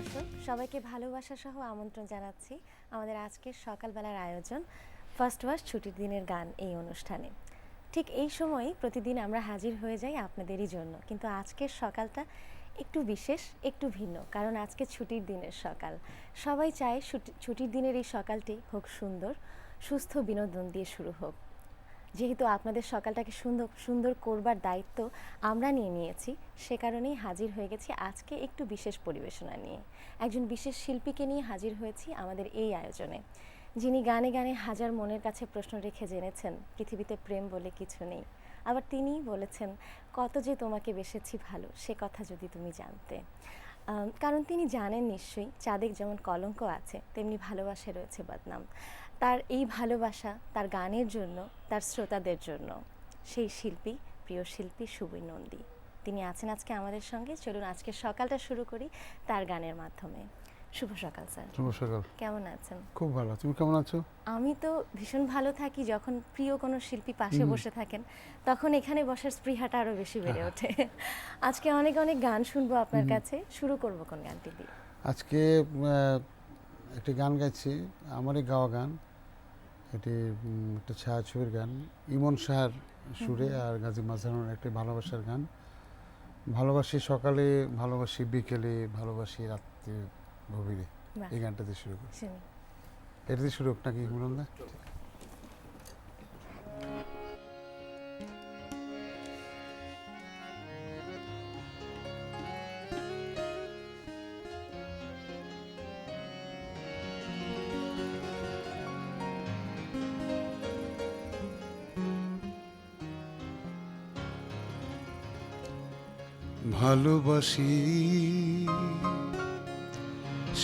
দর্শক সবাইকে ভালোবাসা সহ আমন্ত্রণ জানাচ্ছি আমাদের আজকের সকালবেলার আয়োজন ফার্স্ট ওয়াশ ছুটির দিনের গান এই অনুষ্ঠানে। ঠিক এই সময়ই প্রতিদিন আমরা হাজির হয়ে যাই আপনাদেরই জন্য, কিন্তু আজকের সকালটা একটু বিশেষ, একটু ভিন্ন, কারণ আজকে ছুটির দিনের সকাল। সবাই চায় ছুটির দিনের এই সকালটি হোক সুন্দর, সুস্থ বিনোদন দিয়ে শুরু হোক। যেহেতু আপনাদের সকালটাকে সুন্দর সুন্দর করবার দায়িত্ব আমরা নিয়ে নিয়েছি, সে কারণেই হাজির হয়ে গেছি আজকে একটু বিশেষ পরিবেশনা নিয়ে। একজন বিশেষ শিল্পীকে নিয়ে হাজির হয়েছি আমাদের এই আয়োজনে, যিনি গানে গানে হাজার মনের কাছে প্রশ্ন রেখে জেনেছেন পৃথিবীতে প্রেম বলে কিছু নেই। আবার তিনিই বলেছেন, কত যে তোমাকে বেসেছি ভালো, সে কথা যদি তুমি জানতে। কারণ তিনি জানেন নিশ্চয়ই, চাঁদে যেমন কলঙ্ক আছে তেমনি ভালোবাসায় রয়েছে বদনাম। তার এই ভালোবাসা তার গানের জন্য, তার শ্রোতাদের জন্য। সেই শিল্পী, প্রিয় শিল্পী সুবীর নন্দী, তিনি আছেন আজকে আমাদের সঙ্গে। চলুন আজকে সকালটা শুরু করি তার গানের মাধ্যমে। শুভ সকাল স্যার। শুভ সকাল। কেমন আছেন? খুব ভালো, তুমি কেমন আছো? আমি তো ভীষণ ভালো থাকি। যখন প্রিয় কোনো শিল্পী পাশে বসে থাকেন তখন এখানে বসার স্পৃহাটা আরও বেশি বেড়ে ওঠে। আজকে অনেক অনেক গান শুনবো আপনার কাছে। শুরু করব কোন গানটি দিয়ে? আজকে একটি গান গাইছি, আমারই গাওয়া গান। এটি একটা ছায়াছবির গান, ইমন শাহর সুরে আর গাজী মাজহারুনের একটি ভালোবাসার গান। ভালোবাসি সকালে, ভালোবাসি বিকেলে, ভালোবাসি রাত্রে গভীরে। এই গানটাতে শুরু করি। এটাতে শুরু হোক নাকি বলুন? ভালোবাসি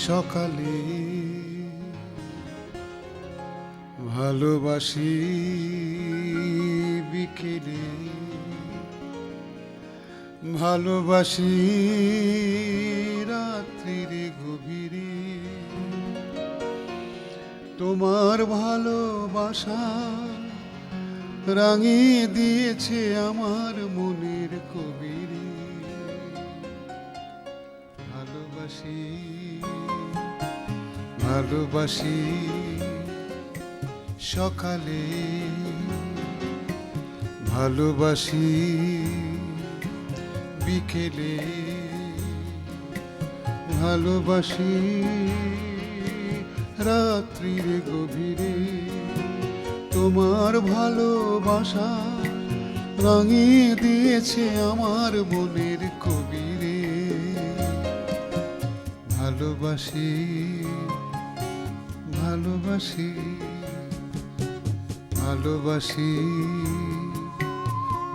সকালে, ভালোবাসি বিকেলে, ভালোবাসি রাত্রির গভীরে। তোমার ভালোবাসা রাঙিয়ে দিয়েছে আমার মনের কবিরে। ভালোবাসি, ভালোবাসি সকালে, ভালোবাসি বিকেলে, ভালোবাসি রাত্রির গভীরে। তোমার ভালোবাসা রাঙিয়ে দিয়েছে আমার মনের কবিরে। ভালোবাসি, ভালোবাসি, ভালোবাসি,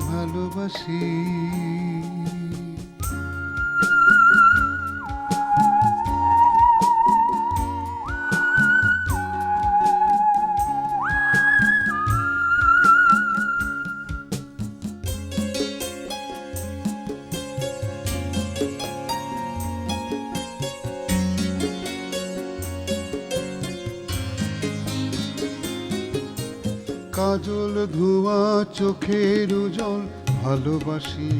ভালোবাসি। কাজল ধোয়া চোখের জল ভালোবাসি,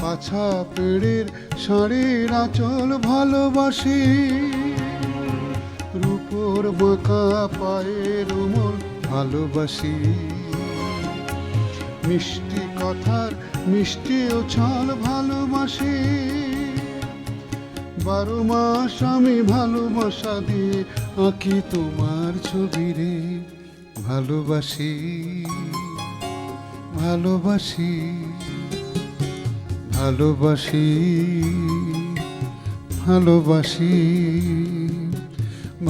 পাছা পেড়ের ষাঁড়ের আঁচল ভালোবাসি, রূপোর বাঁকা পায়ের উমল ভালোবাসি, মিষ্টি কথার মিষ্টি ওছাল ভালোবাসি। 12 মাস আমি ভালোবাসা দিয়ে আঁকি তোমার ছবি রে। ভালোবাসি, ভালোবাসি, ভালোবাসি, ভালোবাসি,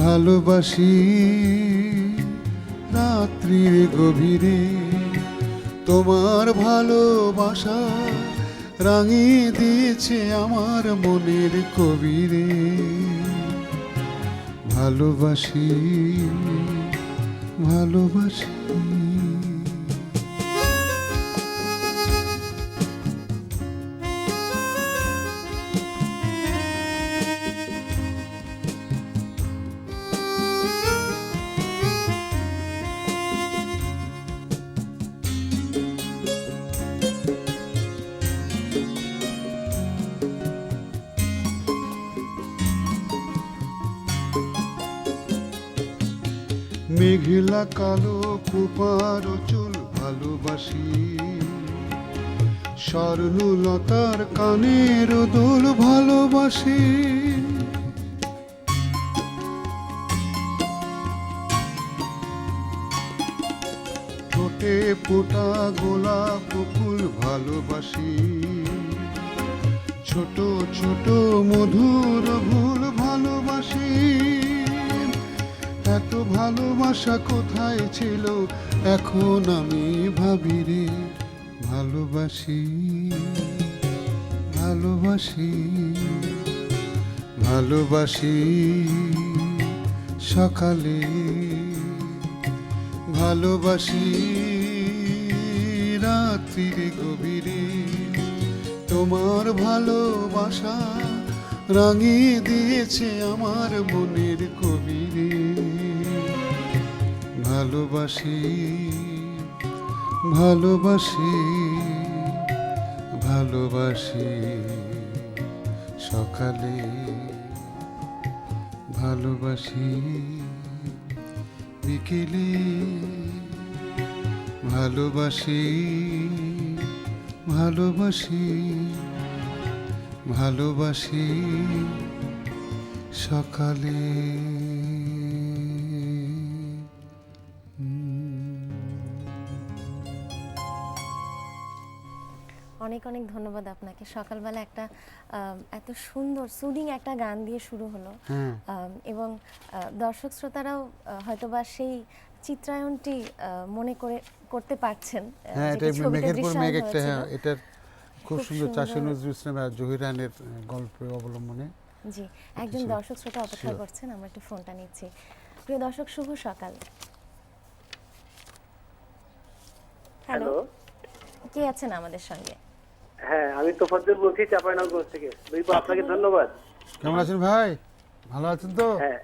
ভালোবাসি রাত্রির গভীরে। তোমার ভালোবাসা রাঙিয়ে দিয়েছে আমার মনের কবিরে। ভালোবাসি, ভালোবাসি। ঢিলা কালো কুপার চুল ভালোবাসি, স্বর্ণলতার কানের দোল ভালোবাসি। ঠোঁটে ফোঁটা গোলাপ ফুল ভালোবাসি, ছোট ছোট মধুর ভুল ভালোবাসি। এত ভালোবাসা কোথায় ছিল এখন আমি ভাবি রে, ভালোবাসি ভালোবাসি ভালোবাসি। সকালে ভালোবাসি, রাত্রির গভীরে তোমার ভালোবাসা রাঙিয়ে দিয়েছে আমার মনের কবিরে। ভালোবাসি ভালোবাসি ভালোবাসি। সকালে ভালোবাসি, বিকেলে ভালোবাসি ভালোবাসি ভালোবাসি। সকালে অনেক অনেক ধন্যবাদ আপনাকে। সকালবেলা একটা এত সুন্দর সুদিং একটা গান দিয়ে শুরু হলো, হ্যাঁ এবং দর্শক শ্রোতারাও হয়তোবা সেই চিত্রায়নটি মনে করতে পারছেন। হ্যাঁ, যেটি এটা ছবিতে মেঘের পর মেঘ একটা, দৃশ্যায়ন হ্যাঁ হয়েছিল। এটার খুব খুব সুন্দর চাষী সুন্দর। নজরুল ইসলাম আর জহির রানের গল্পে অবলম্বনে। জি, একজন কিছু- দর্শক শ্রোতা অপেক্ষা Sure. করছেন, আমরা একটু ফোনটা নিচ্ছি। প্রিয় দর্শক, শুভ সকাল। হ্যালো, হ্যালো, কে আছেন আমাদের সঙ্গে? হ্যাঁ আমি তোফাজ্জল বলছি চাঁপাইনগর থেকে। আপনাকে ধন্যবাদ। কেমন আছেন ভাই? ভালো আছেন তো? হ্যাঁ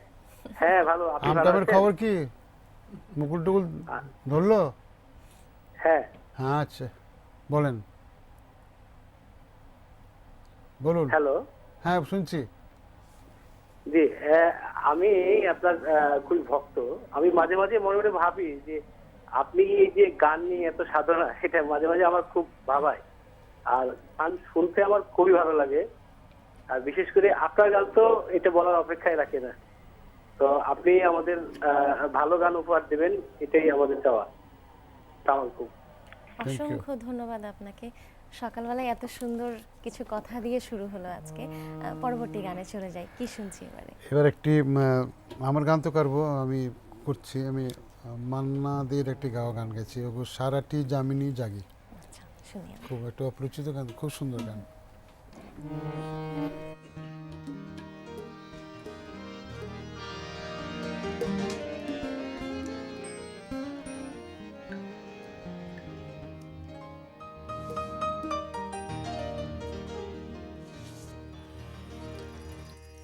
হ্যাঁ ভালো। আপনি ভালো আমটামের আছেন? খবর কি? মুকুল টুকুল ধরলো? হ্যাঁ হ্যাঁ আচ্ছা, বলেন বলুন। হ্যালো, হ্যাঁ শুনছি। জি আমি আপনার খুবই ভক্ত। আমি মাঝে মাঝে মনে মনে ভাবি যে আপনি এই যে গান নিয়ে এত সাধনা, এটা মাঝে মাঝে আমার খুব ভাবায়। আর গান শুনতে আমার খুবই ভালো লাগে। আর বিশেষ করে আপনার গান তো এটা বলার অপেক্ষায় রাখে না। তো আপনি আমাদের ভালো গান উপহার দেবেন, এটাই আমাদের চাওয়া। আসসালামু আলাইকুম। Thank you. অসংখ্য ধন্যবাদ আপনাকে। সকালবেলায় এত সুন্দর কিছু কথা দিয়ে শুরু হলো আজকে। পরবর্তী গানে চলে যাই, কি শুনছি এবারে? এবার একটি আমার গান তো করবো, আমি করছি। আমি মান্না দের একটি গাওয়া গান গেছি, ওগো সারাটি জামিনী জাগি। আচ্ছা, শুনি আমরা। খুব একটা অপরিচিত গান, খুব সুন্দর গান।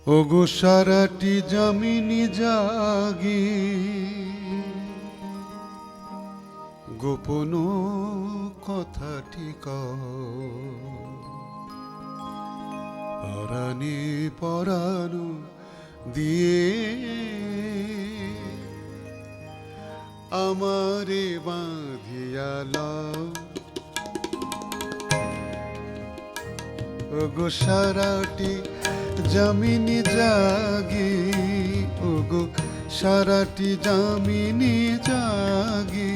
ওগো সারাটি জামিনী জাগি, গোপন কথাটি পরাণে পরাণু দিয়ে আমারে বাঁধিয়ালাও। ওগো সারাটি জামিনী জাগি, ওগো সারাটি জামিনী জাগি,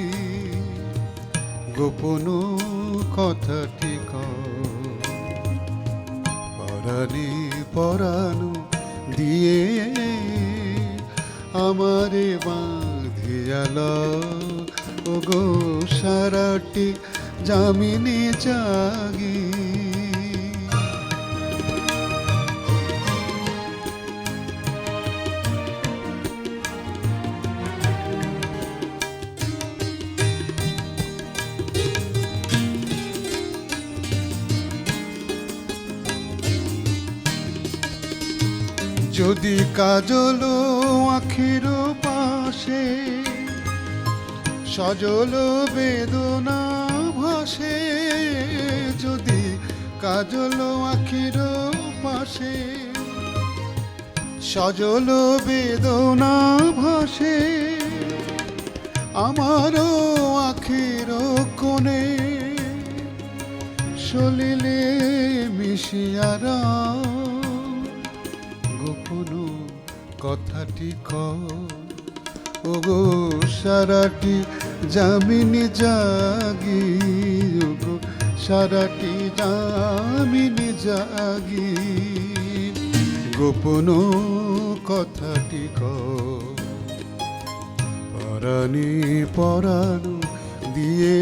গোপন কথাটি পরাণে পরাণু দিয়ে আমারে বাঁধিয়ালাও। ওগো সারাটি জামিনী জাগি। যদি কাজল আখির পাশে সজল বেদনা ভাসে, যদি কাজল আখির পাশে সজল বেদনা ভাসে, আমারও আখের কোণে সলিলে মিশিয়ারা গোপন কথাটি ওগো সারাটি জামিনী জাগি ওগো সারাটি জামিনী জাগি গোপন কথাটি পরাণী পরাণু দিয়ে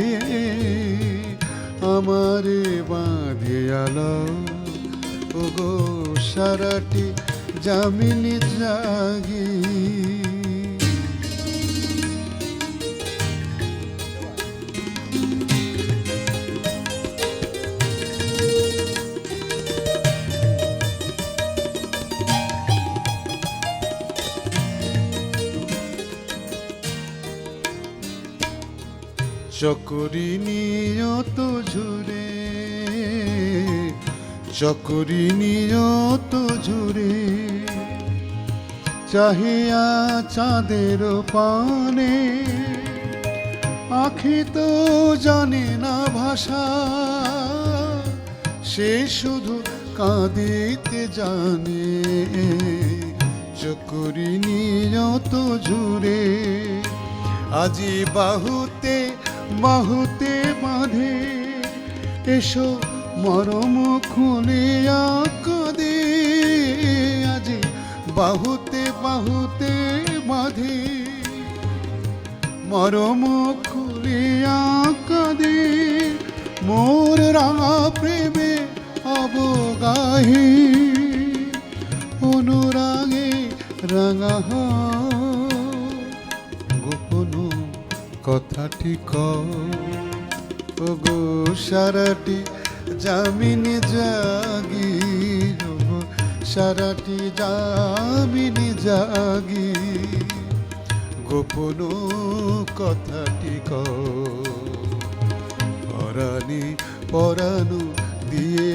আমারে বাঁধিয়াল ওগো সারাটি জামিনী জাগি চকরি নিয়ত ঝুরে চকরি নিয়ত ঝুরে চাহিয়া চাঁদের পানে আখি তো জানে না ভাষা সে শুধু কাঁদিতে জানে চকরি নিয়ত ঝুরে আজি বাহুতে বাহুতে বাঁধে এসো মরম খুলিয়া কাঁদে আজি বাহুতে বাহুতে বাঁধে মরম খুলিয়া কাঁদে মোর রাঙা প্রেমে অবগাহি অনুরাগে রাঙা গোপন কথাটি ওগো সারাটি জামিনী জাগি ওগো সারাটি জামিনী জাগি গোপন কথাটি পরাণী পরাণু দিয়ে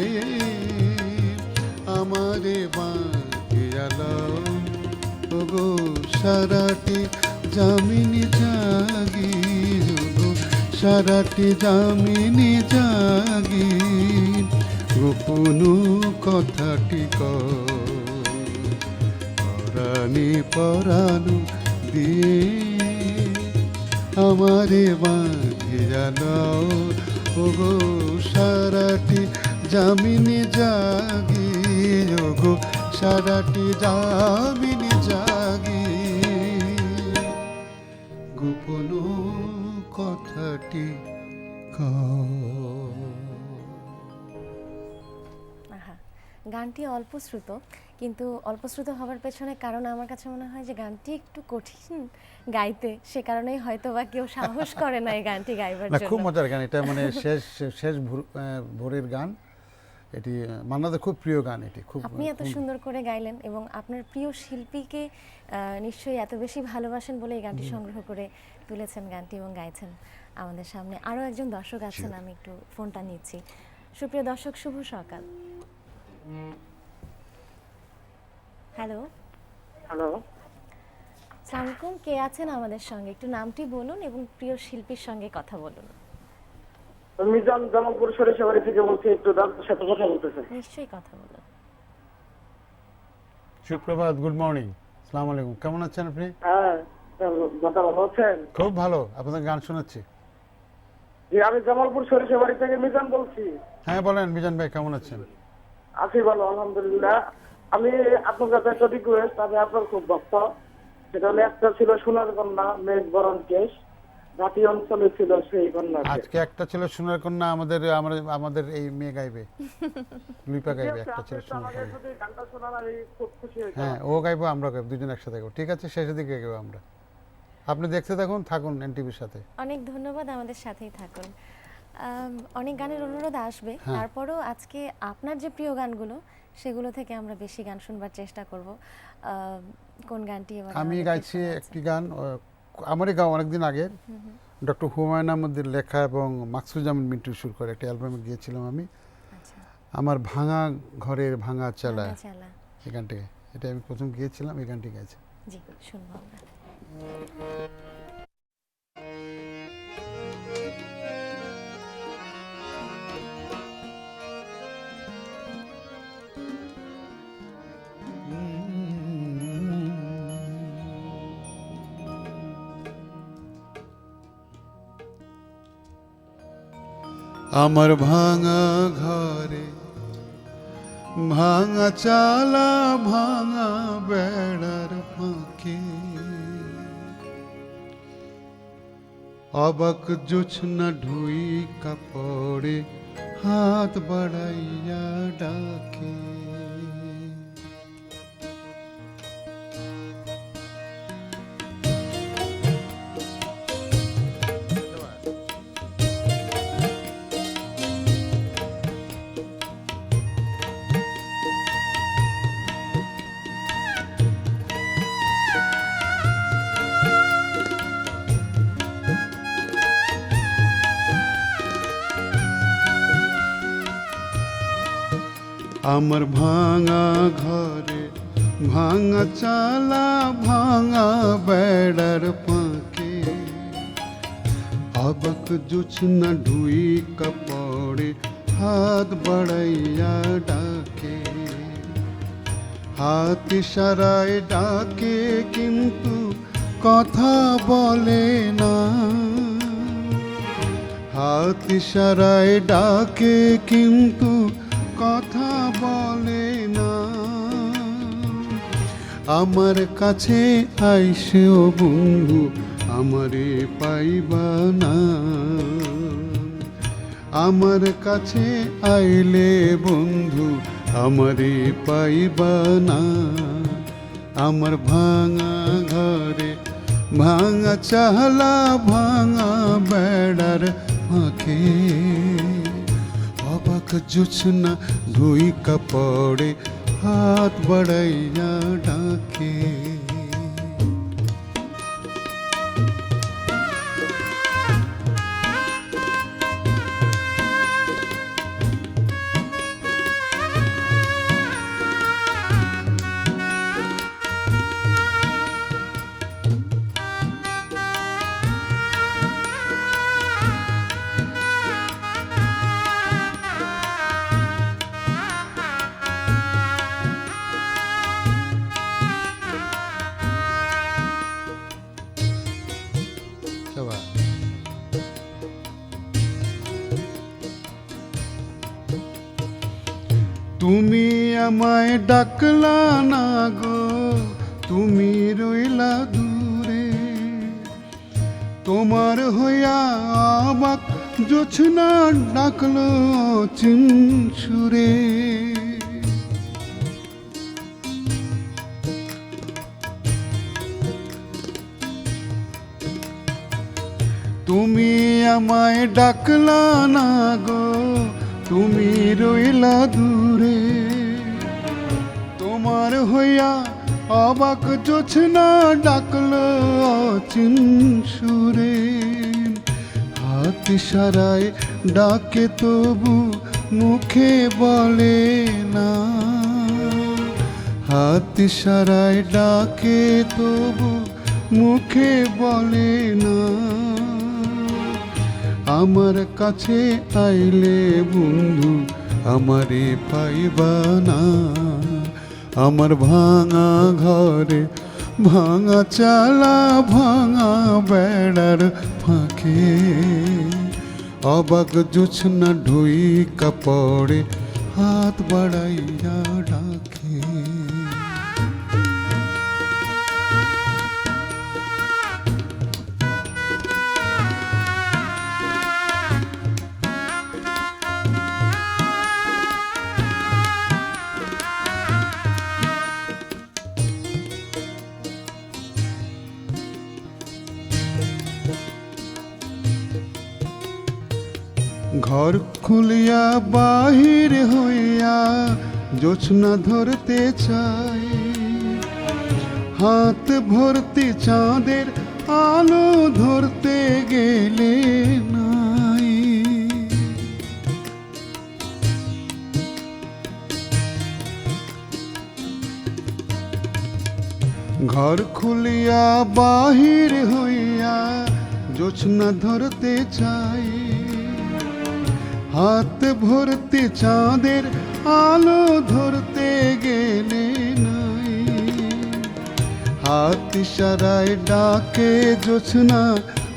আমারে বাঁধিয়াল ওগো সারাটি জামিনী জাগি ওগো সারাটি জামিনী জাগি গোপন কথাটি পরাণী পরাণু দিয়ে আমারে বাঁধিয়াল ওগো সারাটি জামিনী জাগি ওগো সারাটি জামিনী জাগি গোপন কথাটি আহা, গানটি অল্প শ্রুত, কিন্তু অল্প শ্রুত হওয়ার পেছনে কারণ আমার কাছে মনে হয় যে গানটি একটু কঠিন গাইতে, সে কারণেই হয়তো বা কেউ সাহস করে না এই গানটি গাইবার না, জন্য। খুব মজার গান এটা, মানে শেষ শেষ ভোরের গান এটি, মান্নাদের খুব প্রিয় গান এটি। খুব আপনি এত সুন্দর করে গাইলেন এবং আপনার প্রিয় শিল্পীকে নিশ্চয়ই এত বেশি ভালোবাসেন বলে এই গানটি সংগ্রহ করে তুলেছেন গানটি এবং গাইছেন আমাদের সামনে। আরও একজন দর্শক আছেন, আমি একটু ফোনটা নিচ্ছি। সুপ্রিয় দর্শক, শুভ সকাল। হ্যালো হ্যালো, আসসালামু আলাইকুম, কে আছেন আমাদের সঙ্গে? একটু নামটি বলুন এবং প্রিয় শিল্পীর সঙ্গে কথা বলুন। মিজান জামালপুর সরিষাবাড়ি থেকে বলছি, একটু দাদার সাথে কথা বলতেছেন। নিশ্চয়ই কথা বলুন। সুপ্রভাত, গুড মর্নিং, আসসালামু আলাইকুম, কেমন আছেন আপনি? হ্যাঁ, দাদা ভালো আছেন? খুব ভালো, আপনাদের গান শোনাচ্ছি। জি, আমি জামালপুর সরিষাবাড়ি থেকে মিজান বলছি। হ্যাঁ বলেন মিজান ভাই, কেমন আছেন? আছি ভালো, আলহামদুলিল্লাহ। আমি আপনার কাছে একটা রিকোয়েস্ট, আমি আপনার খুব ভক্ত। সেটা হলে একটা ছিল সোনার কন্যা মেঘ বরণ কেশ, ঘাটি অঞ্চলে ছিল সেই কন্যা। আজকে একটা ছিল সোনার কন্যা, আমাদের এই মেয়ে গাইবে, লিপা গাইবে, একটা ছিল সোনার কন্যা। যদি গানটা শোনান আমি খুব খুশি হই। হ্যাঁ, ও গাইবো, আমরা গাইবো, দুজন একসাথে গাইবো, ঠিক আছে? শেষের দিকে গাইবো আমরা। আপনি দেখতে থাকুন এনটিভির সাথে। অনেক ধন্যবাদ, আমাদের সাথেই থাকুন। অনেক গানের অনুরোধ আসবে, হ্যাঁ। তারপরেও আজকে আপনার যে প্রিয় গানগুলো সেগুলো থেকে আমরা বেশি গান শুনবার চেষ্টা করব। কোন গানটি এবার আমি আমাদেরকে গাইছি শোনাচ্ছেন? একটি গান, আমারই গাওয়া, অনেকদিন আগের, ডক্টর হুমায়ুন আহমেদের লেখা এবং মাকসুদুজ্জামান মিন্টুর সুর করে একটা অ্যালবামে গিয়েছিলাম আমি। আচ্ছা, আমার ভাঙা ঘরের ভাঙা চালা, ভাঙা চালা। এই গানটি, এটা আমি প্রথম গিয়েছিলাম, এই গানটি গাইছি। জি, শুনবো আমরা। আমার ভাঙা ঘরে ভাঙা চালা ভাঙা বেড়ার ফাঁকে অবাক জোছনা ঢুই কাপড়ে হাত বাড়াইয়া ডাকে। আমার ভাঙা ঘরে ভাঙা চালা ভাঙা বেড়ার ফাঁকে অবাক জোছনা ঢুই কাপড়ে হাত বাড়াইয়া ডাকে। হাত ইশারায় ডাকে কিন্তু কথা বলে না। হাত ইশারায় ডাকে কিন্তু কথা বলে না। আমার কাছে আইসেও বন্ধু আমারে পাইবা না। আমার কাছে আইলে বন্ধু আমারে পাইবা না। আমার ভাঙা ঘরে ভাঙা চালা ভাঙা বেড়ার ফাঁকে অবাক জোছনা ধুই কাপড়ে হাত বাড়াইয়া ডাকে। তুমি আমায় ডাকলা না গো, তুমি রইলা দূরে। তোমার হইয়া আবাক জোছনা ডাকলো চিন সুরে। তুমি আমায় ডাকলা না গো, তুমি রইলা দূরে। তোমার হইয়া অবাক জোছনা ডাকলো অচিন সুরে। হাত ইশারায় ডাকে তবু মুখে বলে না। হাত ইশারায় ডাকে তবু মুখে বলে না। আমার কাছে আইলে বন্ধু আমারে পাইবা না। আমার ভাঙা ঘরে ভাঙা চালা ভাঙা বেড়ার ফাঁকে অবাক জোছনা ঢুই কাপড়ে হাত বাড়াইয়া ডাকে। ঘর খুলিয়া বাহির হইয়া জোছনা ধরতে চাই। হাত ভর্তি চাঁদের আলো ধরতে গেলে নাই। ঘর খুলিয়া বাহির হইয়া জোছনা ধরতে চাই। হাত ভর্তি চাঁদের আলো ধরতে গেলে নাই। হাত ইশারায় ডাকে জোছনা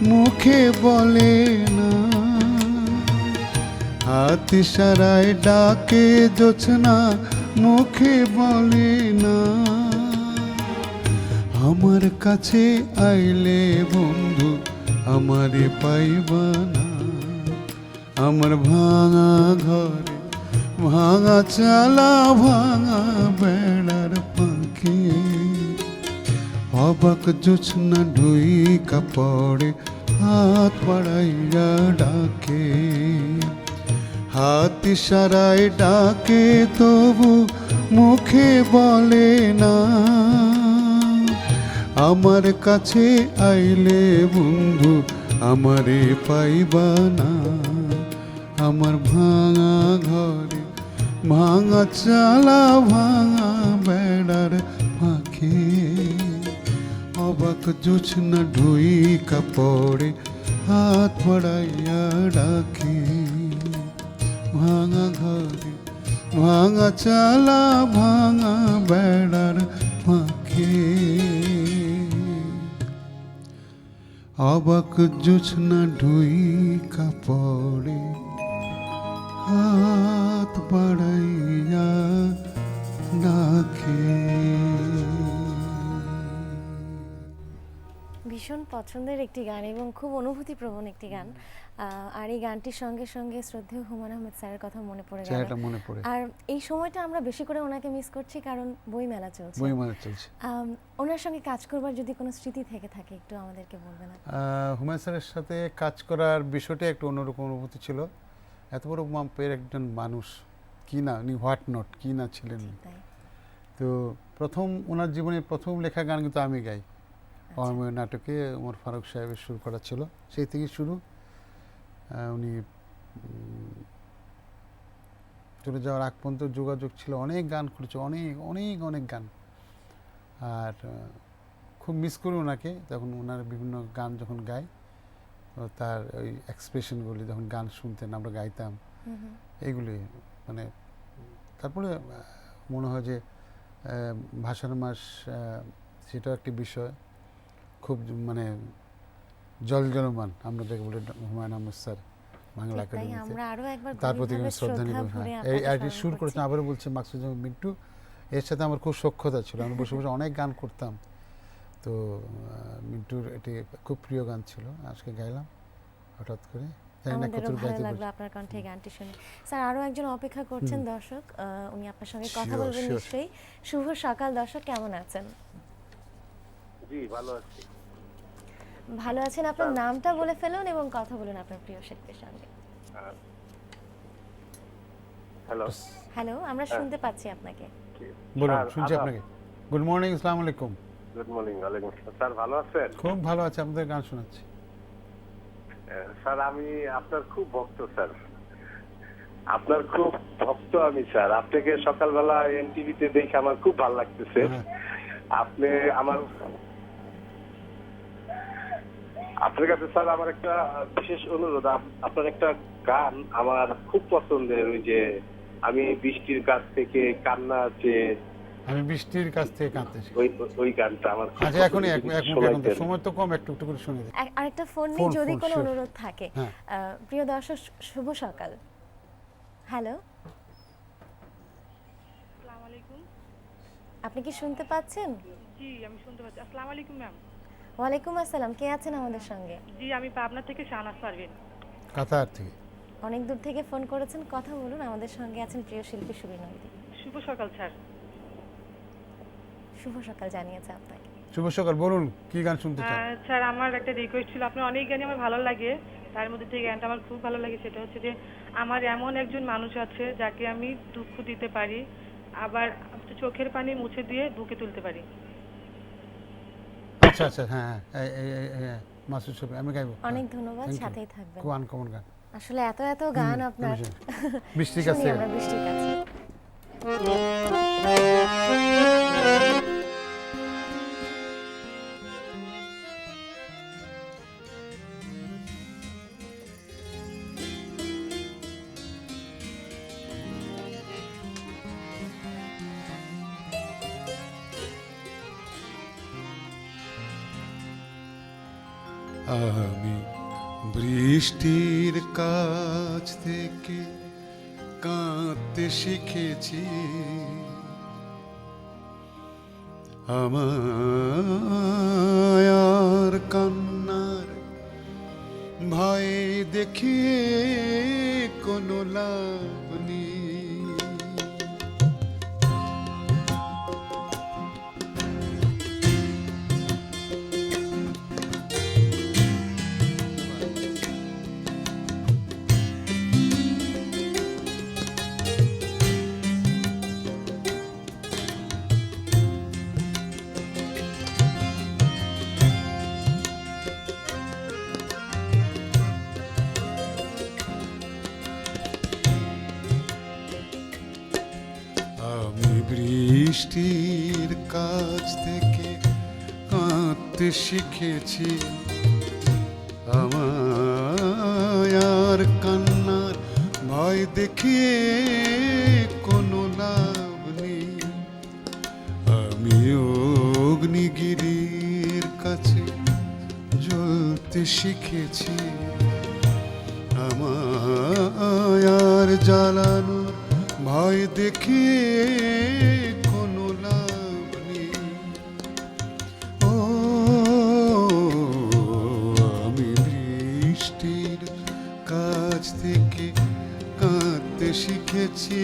মুখে বলে না। হাত ইশারায় ডাকে জোছনা, মুখে বলে না। আমার কাছে আইলে বন্ধু আমারে পাইবা না। আমার ভাঙা ঘরে ভাঙা চালা, ভাঙা বেড়ার পাখি, অবাক জোছনা ঢুইকা পড়ে, হাত বাড়াইয়া ডাকে। হাত ইশারায় ডাকে তবু মুখে বলে না। আমার কাছে আইলে বন্ধু আমারে পাইবা না। আমার ভাঙা ঘরে ভাঙা চালা, ভাঙা বেড়ার পাখি, অবাক জোছনা ঢুইকা পড়ে, হাত বাড়াইয়া ডাকে। ভাঙা ঘরে ভাঙা চালা, ভাঙা বেড়ার পাখি, অবাক জোছনা ঢুইকা পড়ে, হাত বাড়াইয়া ডাকে। ভীষণ পছন্দের একটি গান এবং খুব অনুভূতিপ্রবণ একটি গান। আর এই গানটির সঙ্গে সঙ্গে শ্রদ্ধেয় হুমায়ূন আহমেদ স্যারের কথা মনে পড়ে গেল। চেহারাটা মনে পড়ে। আর এই সময়টা আমরা বেশি করে ওনাকে মিস করছি কারণ বইমেলা চলছে। বইমেলা চলছে। ওনার সঙ্গে কাজ করবার যদি কোনো স্মৃতি থেকে থাকে একটু আমাদেরকে বলবেন। হুমায়ূন স্যারের সাথে কাজ করার বিষয়টা একটু অন্যরকম অনুভূতি ছিল। এত বড় মাপের একজন মানুষ, কি না উনি হোয়াট নট, কি না ছিলেন। তো প্রথম ওনার জীবনে প্রথম লেখা গান কিন্তু আমি গাই। অমর নাটকে ওমর ফারুক সাহেবের সুর করা ছিল, সেই থেকে শুরু। উনি চলে যাওয়ার আগ পর্যন্ত যোগাযোগ ছিল, অনেক গান করেছে, অনেক অনেক অনেক গান। আর খুব মিস করি ওনাকে। তখন ওনার বিভিন্ন গান যখন গাই, তার ওই এক্সপ্রেশনগুলি যখন গান শুনতেন আমরা গাইতাম, এইগুলি মানে তারপরে মনে হয় যে ভাষার মাস সেটাও একটি বিষয়, খুব মানে জলজলমান আমরা যাকে বলি হুমায়ূন আহমেদ স্যার বাংলা একাডেমিতে, তার প্রতি শ্রদ্ধা নিবেদন। এই আইটি শুরু করেছেন, আবারও বলছে মাকসুদ মিন্টু, এর সাথে আমার খুব সখ্যতা ছিল। আমি বসে বসে অনেক গান করতাম। তো মিন্টুর এটি খুব প্রিয় গান ছিল, আজকে গাইলাম হঠাৎ করে। আমাদেরও ভালো লাগলো আপনার কণ্ঠে গানটি শুনে। স্যার আরও একজন অপেক্ষা করছেন দর্শক, উনি আপনার সঙ্গে কথা বলবেন নিশ্চয়ই। শুভ সকাল দর্শক, কেমন আছেন? জি ভালো আছি। ভালো আছেন, আপনার নামটা বলে ফেলুন এবং কথা বলুন আপনার প্রিয় শিল্পীর সঙ্গে। হ্যালো হ্যালো, আমরা শুনতে পাচ্ছি আপনাকে। বলুন, শুনছি আপনাকে। গুড মর্নিং, আসসালামু আলাইকুম। Good morning. ওয়ালাইকুম আসসালাম। স্যার ভালো আছেন? খুব ভালো আছে, আপনাদের গান শোনাচ্ছি। স্যার আমি আপনার খুব ভক্ত স্যার, আপনার খুব ভক্ত আমি স্যার। আপনাকে সকালবেলা এনটিভিতে দেখে আমার খুব ভালো লাগতেছে। আপনি আমার আপনার কাছে স্যার আমার একটা বিশেষ অনুরোধ, আপনার একটা গান আমার খুব পছন্দের, ওই যে আমি বৃষ্টির কাছ থেকে কান্না আছে, আমি বৃষ্টির কাছ থেকে কাঁদতেছি, ওই গানটা আমার। আচ্ছা এখন সময় তো কম, একটু একটু করে শুনে দিই। আরেকটা ফোন নিয়ে যদি কোনো অনুরোধ থাকে। প্রিয় দর্শক, শুভ সকাল। হ্যালো, আসসালামু আলাইকুম। আপনি কি শুনতে পাচ্ছেন? জি আমি শুনতে পাচ্ছি। আসসালামু আলাইকুম ম্যাম। ওয়ালাইকুম আসসালাম, কে আছেন আমাদের সঙ্গে? জি আমি পাবনা থেকে শাহনাজ পারভিন। কাতার থেকে। অনেক দূর থেকে ফোন করেছেন, কথা বলুন। আমাদের সঙ্গে আছেন প্রিয় শিল্পী সুবীর নন্দী। শুভ সকাল স্যার। শুভ সকাল জানিয়েছে আপনাকে। শুভ সকাল, বলুন কি গান শুনতে চান? স্যার আমার একটা রিকোয়েস্ট ছিল, আপনার অনেক গানই আমার ভালো লাগে, তার মধ্যে থেকে গানটা আমার খুব ভালো লাগে, সেটা হচ্ছে যে আমার এমন একজন মানুষ আছে যাকে আমি দুঃখ দিতে পারি, আবার চোখের পানি মুছে দিয়ে বুকে তুলতে পারি। আচ্ছা আচ্ছা, হ্যাঁ হ্যাঁ, মাসুদ শফি, আমি গাইবো। অনেক ধন্যবাদ, সাথেই থাকবেন। খুব আনকমন গান আসলে এত এত গান আপনার। বৃষ্টির কাছে। আমরা বৃষ্টির কাছে। আমি বৃষ্টির কাছ থেকে কাঁদতে শিখেছি, আমায় আর কান্নার ভয় দেখিয়ে কোনো লাভ নেই। আমি বৃষ্টির কাছ থেকে কাঁদতে শিখেছি, আমায় আর কান্নার ভয় দেখিয়ে কোনো লাভ নেই। আমি অগ্নিগিরির কাছে জ্বলতে শিখেছি, আমায় আর জ্বালানোর ভয় দেখিয়ে কোনো লাভ নেই। ও আমি বৃষ্টির কাছ থেকে কাঁদতে শিখেছি।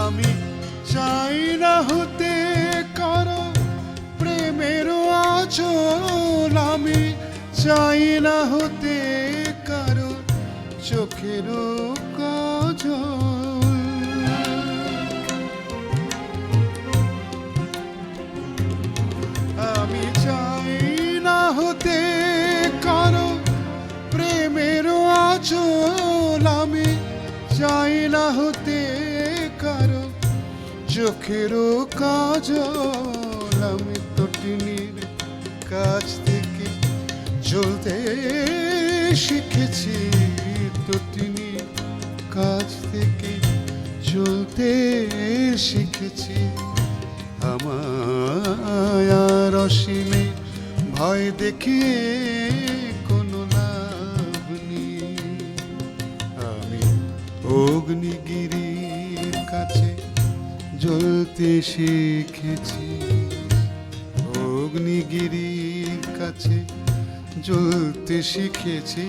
আমি চাই না হতে কারো প্রেমের আঁচল, আমি চাই না হতে কারো চোখের কাজল। আমি চাই না হতে কারো প্রেমের আঁচল, আমি চাই না হতে কারো চোখের কাজল। আমি তটিনীর কাছ থেকে চলতে শিখেছি, তটিনীর কাছ থেকে চলতে শিখেছি। আমায় আর অসীমে ভয় দেখিয়ে কোনো লাভ নেই। আমি অগ্নিগিরির কাছে জ্বলতে শিখেছি, অগ্নিগিরির কাছে জ্বলতে শিখেছি।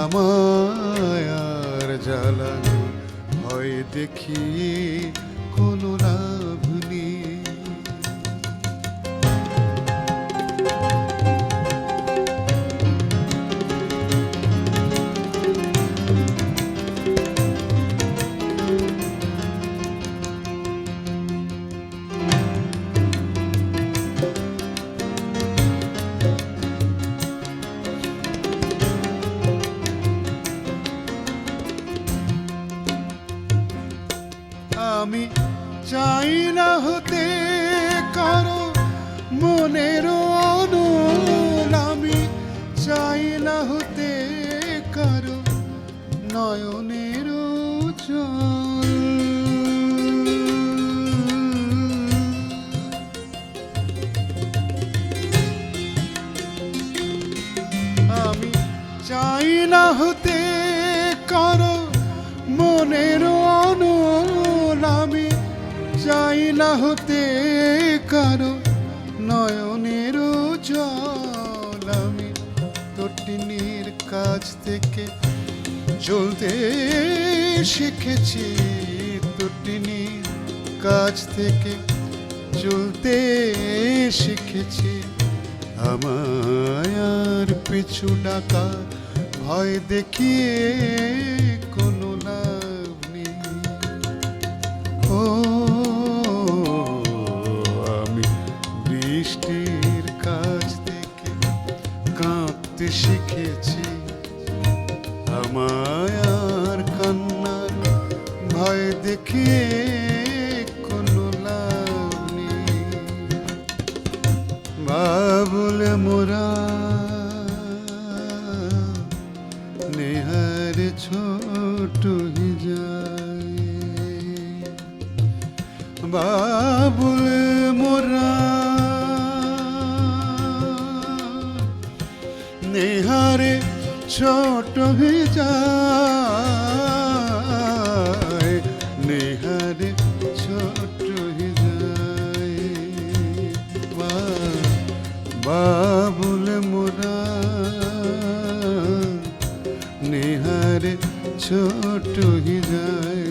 আমায় আর জ্বালানো ভয় দেখিয়ে কোনো লাভ নেই। আমি চাই না হতে কারো মনের অনল, আমি চাই না হতে কারো নয়নের জল। আমি চাই না হতে কারো মনের অনল, আমি চাই না হতে কারো নয়নের জল। আমি তটিনীর কাছ থেকে চলতে শিখেছি, তটিনীর কাছ থেকে চলতে শিখেছি। আমায় আর পিছু ডাকা ভয় দেখিয়ে কোনো লাভ নেই। ও আমি বৃষ্টির কাছ থেকে শিখেছি, আমায় আর কান্নার দেখিয়ে কোনো লাভ নেই। বাবুল মোরা নেহার ছোট হিজাই, বাবুল মোরা নেহারে ছোট হিজাই, নেহারে ছোট হিজাই, বাবুল মোরা নেহারে ছোট হিজাই।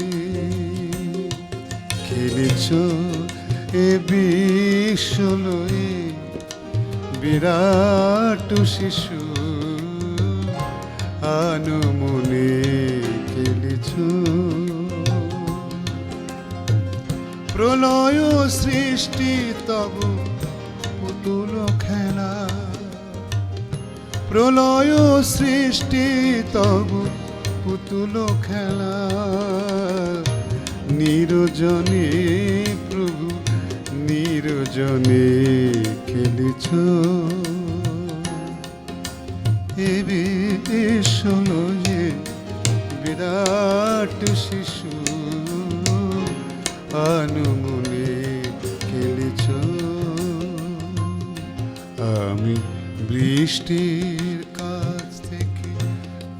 খেলেছ এ বিশ্বলয়ে বিরাট শিশু আনমনে খেলেছ। প্রলয় সৃষ্টি তব পুতুল খেলা, প্রলয় সৃষ্টি তব পুতুল খেলা। নিরজনে প্রভু নিরজনে খেলেছ এ বিশ্বলয়ে বিরাট শিশু আনমনে খেলেছ। আমি বৃষ্টির কাছ থেকে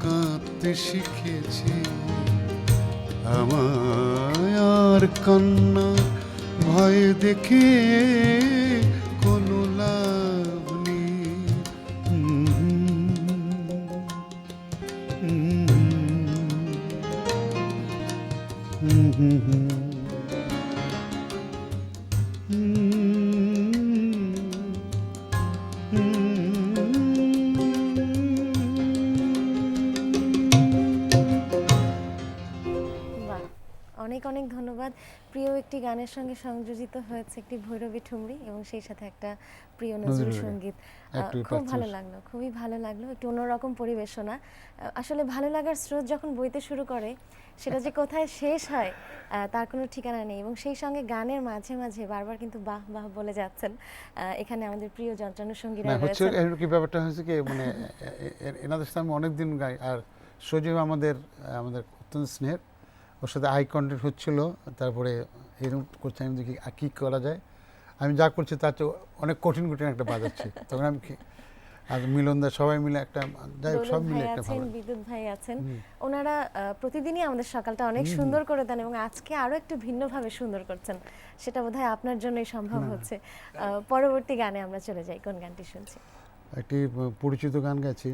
কাঁদতে শিখেছি, আমায় আর কান্নার ভয় দেখে কোনো লাভ নেই। বাহ, অনেক অনেক ধন্যবাদ। প্রিয় একটি গানের সঙ্গে সংযোজিত হয়েছে একটি ভৈরবী ঠুমরি এবং সেই সাথে একটা প্রিয় নজরুল নজরুল গান। সঙ্গীত। একটু খুব প্রার্থনা। ভালো লাগলো, খুবই ভালো লাগলো। একটু অন্যরকম পরিবেশনা। আসলে ভালো লাগার স্রোত যখন বইতে শুরু করে সেটা যে কোথায় শেষ হয় তার কোনো ঠিকানা নেই, এবং সেই সঙ্গে গানের মাঝে মাঝে বারবার কিন্তু বাহ বাহ বলে যাচ্ছেন। এখানে আমাদের প্রিয় যন্ত্রানুষঙ্গীরা হচ্ছে রয়েছেন। এর কি ব্যাপারটা হয়েছে কি মানে এনাদের সাথে আমি অনেকদিন গাই, আর সজীব আমাদের আমাদের অত্যন্ত স্নেহের, ওর সাথে আই কন্ট্যাক্ট হচ্ছিল, তারপরে এরকম করছে, আমি দেখি কী করা যায়, আমি যা করছি তার চেয়ে অনেক কঠিন কঠিন একটা বাজাচ্ছি, তখন আমি আর মিলনদা সবাই মিলে একটা যাই হোক সব দৌলত মিলে ভাই একটা আছেন, ভালো। বিদ্যুৎ ভাই আছেন, ওনারা প্রতিদিনই আমাদের সকালটা অনেক সুন্দর করে দেন এবং আজকে আরো একটু ভিন্নভাবে সুন্দর করছেন। সেটা বোধহয় আপনার জন্যই সম্ভব হচ্ছে। পরবর্তী গানে আমরা চলে যাই, কোন গানটি শুনছি? একটি পরিচিত গান গাইছি,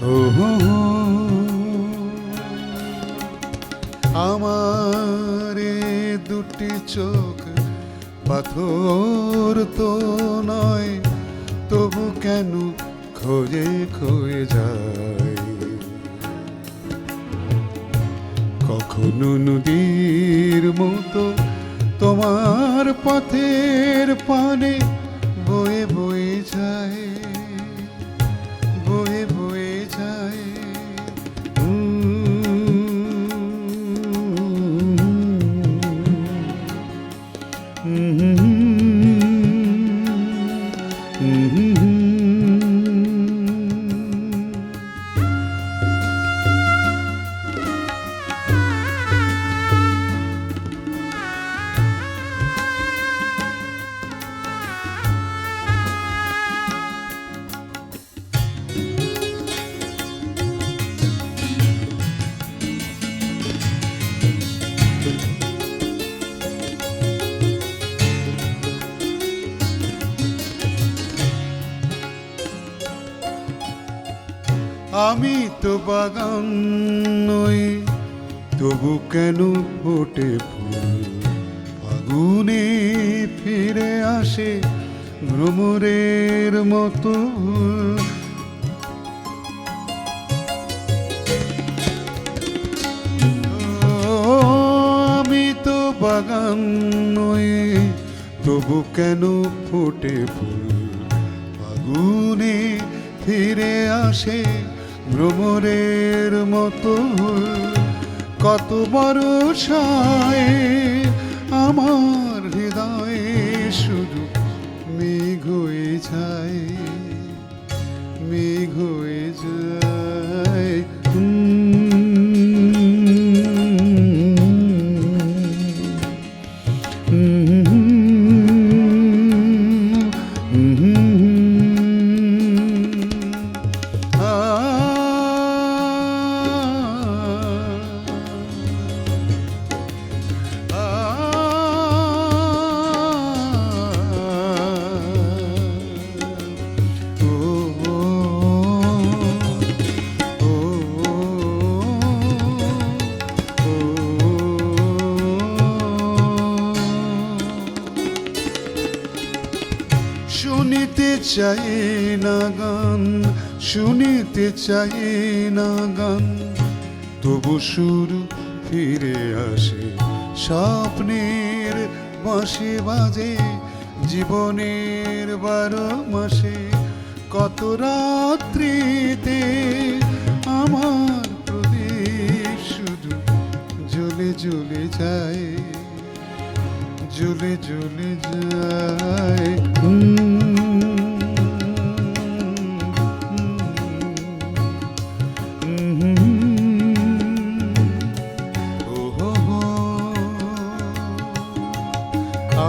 ও হো হো। আমার এ দুটি চোখ পাথর তো নয়, তবু কেন খোঁজে খয়ে যায়। কখনো নদীর মতো তোমার পথের পানে বয়ে বয়ে যায়, বয়ে বয়ে যায়। আমি তো বাগান নই, তবু কেন ফোটে ফুল। ফাগুনে ফিরে আসে ভ্রমরের মতো। আমি তো বাগান নই, তবু কেন ফোটে ফুল। ফাগুনে ফিরে আসে ভ্রমরের মতো। কত বর্ষায় আমার হৃদয়ে শুধু মেঘ হয়ে যায়, মেঘ হয়ে যায়। শুনিতে চাই না গান, শুনিতে চাই না গান, তবু সুর ফিরে আসে স্বপ্নের বাঁশি বাজে জীবনের 12 মাসে। কত রাত্রিতে আমার প্রদীপ শুধু জ্বলে জ্বলে যায়, জ্বলে জ্বলে যায়।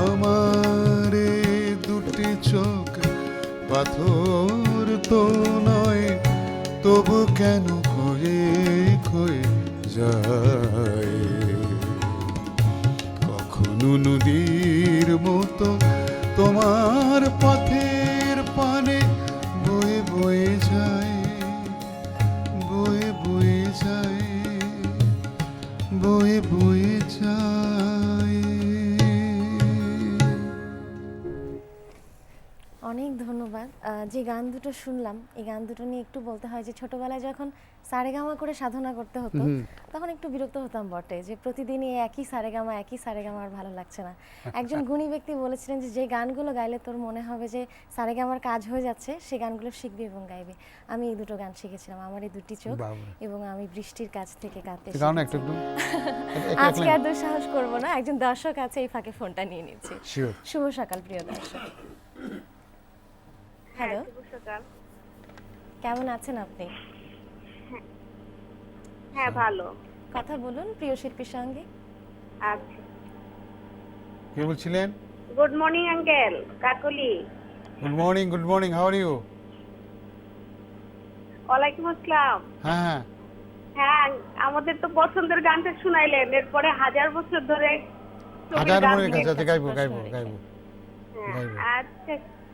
আমার দুটি চোখ পাথর তো নয়, তবু কেন খয়ে খয়ে যায়। কখনো নদীর মতো তোমার পথের পানে বয়ে বয়ে যায়, বয়ে বয়ে যায়, বয়ে বয়ে যায়। অনেক ধন্যবাদ। যে গান দুটো শুনলাম, এই গান দুটো নিয়ে একটু বলতে হয় যে ছোটবেলায় যখন সারেগামা করে সাধনা করতে হতো তখন একটু বিরক্ত হতাম বটে, যে প্রতিদিনই একই সারেগামা আর ভালো লাগছে না। একজন গুণী ব্যক্তি বলেছিলেন যে যে গানগুলো গাইলে তোর মনে হবে যে সারেগামার কাজ হয়ে যাচ্ছে, সেই গানগুলো শিখবি এবং গাইবি। আমি এই দুটো গান শিখেছিলাম, আমার এই দুটি চোখ এবং আমি বৃষ্টির কাছ থেকে কাঁদতে গান একটু একটু আজকে আর দুঃসাহস করবো না, একজন দর্শক আছে, এই ফাঁকে ফোনটা নিয়ে নিচ্ছি। শিওর। শুভ সকাল প্রিয় দর্শক। হ্যালো, কেমন আছেন আপনি? হ্যাঁ ভালো। কথা বলুন প্রিয় শিল্পীর সঙ্গে। আচ্ছা, কে বলছিলেন? Good morning uncle, Kakoli. Good morning, how are you? ওয়ালাইকুম আসসালাম। হ্যাঁ, হ্যাঁ, আমাদের তো পছন্দের গানটা শুনাইলেন, এরপরে হাজার বছর ধরে ছবির হাজার গান মনের কাছে নিয়ে- আছে, গাইবো। হ্যাঁ, গাইবো। আচ্ছা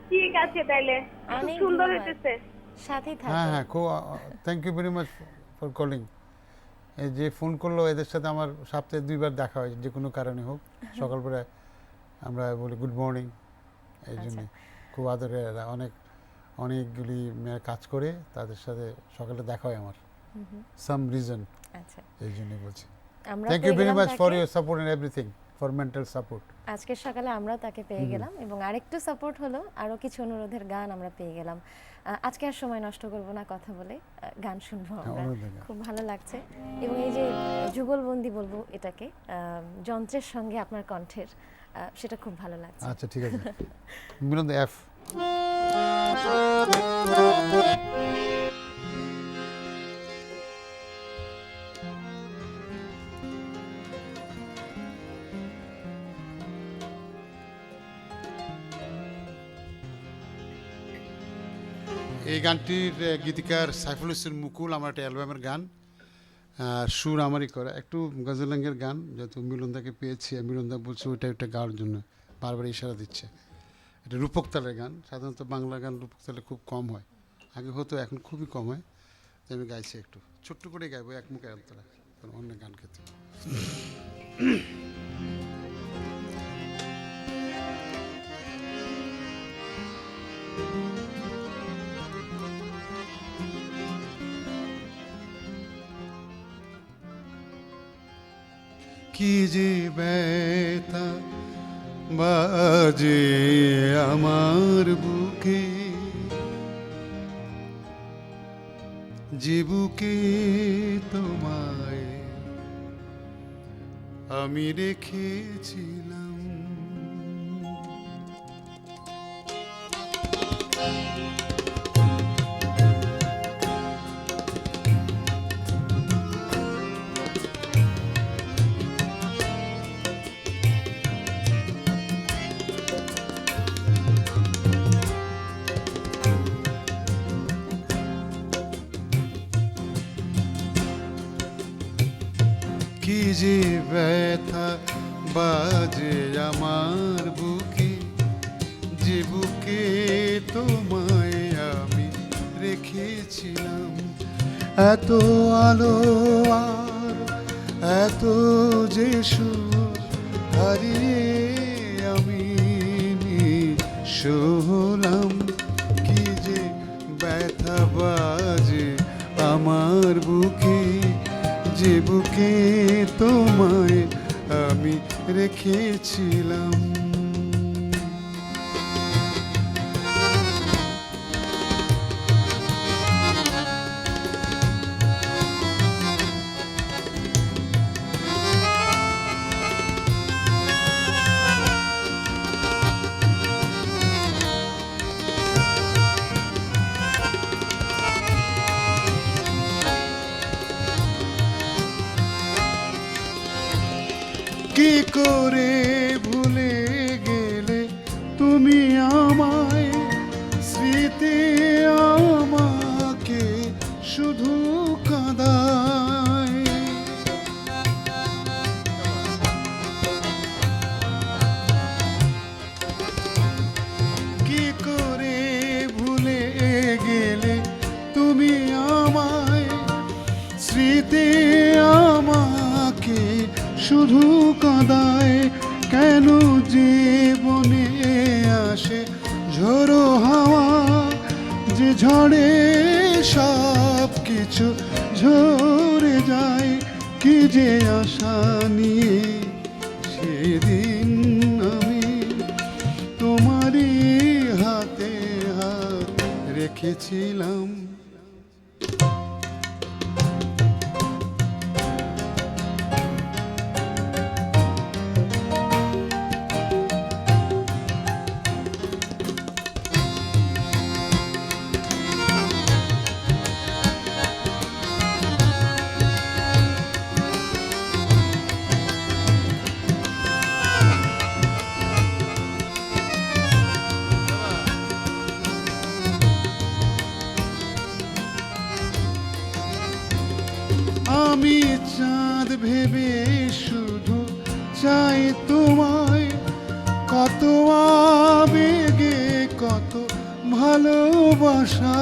ঠিক আছে তাইলে, খুব অনেক সুন্দর ধন্যবাদ। হইতেছে। সাথেই হ্যাঁ থাকবেন। হ্যাঁ, খুব thank you very much for calling. এই যে ফোন করলো, এদের সাথে আমার সপ্তাহে 2বার দেখা হয়, যে কোনো কারণে হোক। সকালবেলায় আমরা বলি গুড মর্নিং, এই জন্যে খুব আদরে। এরা অনেকগুলি মেয়ে কাজ করে, তাদের সাথে সকালে দেখা হয় আমার, সাম রিজন, আচ্ছা, এই জন্যই বলছি। আমরা থ্যাংক ইউ পেয়ে ভেরি গেলাম মাচ ফর তাকে। Your support and everything, for mental support. আজকের সকালে আমরাও তাকে পেয়ে গেলাম এবং আরেকটু সাপোর্ট হলো, আরও কিছু অনুরোধের গান আমরা পেয়ে গেলাম। আজকে আর সময় নষ্ট করব না, কথা বলে গান শুনবো আমরা। অনুরোধের গান। খুব ভালো লাগছে এবং এই যে যুগলবন্দি বলবো এটাকে, যন্ত্রের সঙ্গে আপনার কণ্ঠের, সেটা খুব ভালো লাগছে। আচ্ছা ঠিক আছে, মিলন দ্য এফ। এই গানটির গীতিকার সাইফুল হোসেন মুকুল, আমার একটা অ্যালবামের গান। সুর আমারই করা, একটু গজলাঙ্গের গান। যেহেতু মিলনদাকে পেয়েছি, মিলনদা বলছে ওইটা গাওয়ার জন্য, বারবার ইশারা দিচ্ছে। এটা রূপক তালের গান। সাধারণত বাংলা গান রূপক তালে খুব কম হয়, আগে হতো, এখন খুবই কম হয়। তাই আমি গাইছি, একটু ছোট্ট করে গাইবো, এক মুখে অন্তরা, অন্য গান ক্ষেত্রে। কি যে ব্যথা বাজে আমার বুকে, যে বুকে তোমায় আমি রেখেছিলাম। কি যে ব্যথা বাজে আমার বুকে, যে বুকে তোমায় আমি রেখেছিলাম। এত আলো আর এত যে সুর হারিয়ে আমি নিঃস্ব হলাম। কি যে ব্যথা বাজে আমার বুকে, যে বুকে তোমায় আমি রেখেছিলাম। কি করে ভুলে গেলে তুমি আমায়, স্মৃতি আমাকে শুধু কাঁদায়। কি করে ভুলে গেলে তুমি আমায়, স্মৃতি আমাকে শুধু কাঁদায়। কেন জীবনে আসে ঝোড়ো হাওয়া, যে ঝড়ে সব কিছু ঝরে যায়। কি যে আশা নিয়ে সেদিন আমি তোমারই হাতে হাত রেখেছিলাম। আমি চাঁদ ভেবে শুধু চাই তোমায়, কত আবেগে কত ভালোবাসা।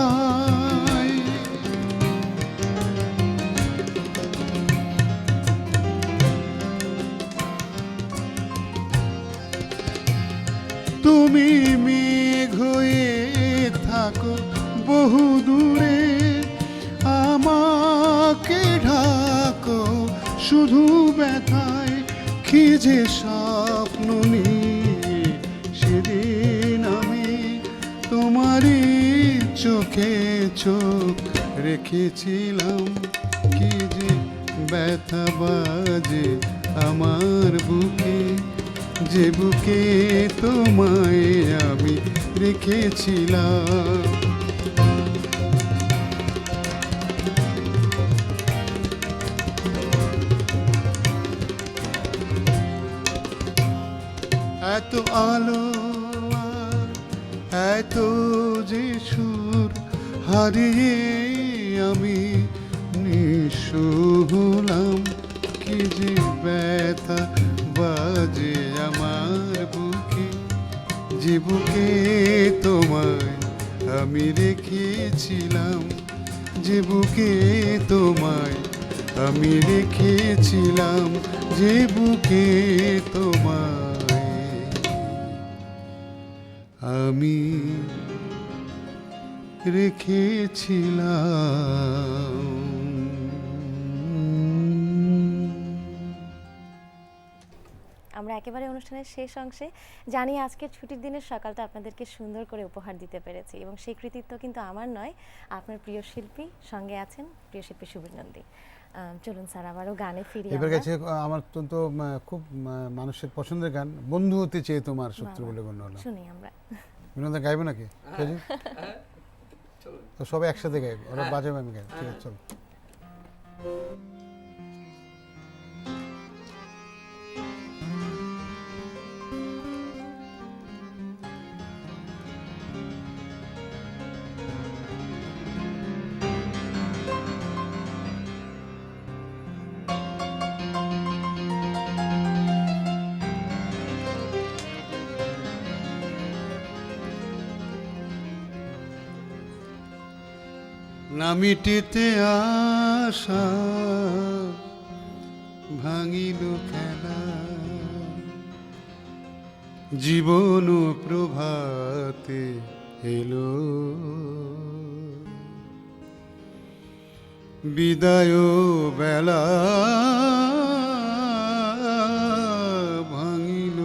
তুমি মেঘ হয়ে থাকো বহু দূরে, আমাকে ঢাকো শুধু ব্যথায়, কি যে স্বপ্ন নিয়ে সেদিন আমি তোমারই চোখে চোখ রেখেছিলাম, কি যে ব্যথা বাজে আমার বুকে, যে বুকে তোমায় আমি রেখেছিলাম। এত আলো আর এত যে সুর হারিয়ে আমি নিঃস্ব হলাম, কি যে ব্যথা বাজে আমার বুকে, যে বুকে তোমায় আমি রেখেছিলাম, যে বুকে তোমায় আমি রেখেছিলাম, যে বুকে তোমায় আমি রেখেছিলাম। আমরা একেবারে অনুষ্ঠানের শেষ অংশে জানি আজকের ছুটির দিনের সকালটা আপনাদেরকে সুন্দর করে উপহার দিতে পেরেছি, এবং সেই কৃতিত্ব কিন্তু আমার নয়, আপনার প্রিয় শিল্পী সঙ্গে আছেন, প্রিয় শিল্পী সুবীর নন্দী। চলুন স্যার আবারও গানে ফিরি এবার আমরা। গেছে আমার অত্যন্ত খুব মানুষের পছন্দের গান, বন্ধু হতে চেয়ে তোমার শত্রু বলে গণ্য হলাম। শুনি আমরা। বিনোদন গাইবে নাকি? তো সবাই একসাথে গাইব, ওরা বাজাবে আমি গাইব। ঠিক আছে, চলো। না মিটিতে আশা ভাঙিল খেলা, জীবন প্রভাতে এলো, বিদায় বেলা ভাঙিল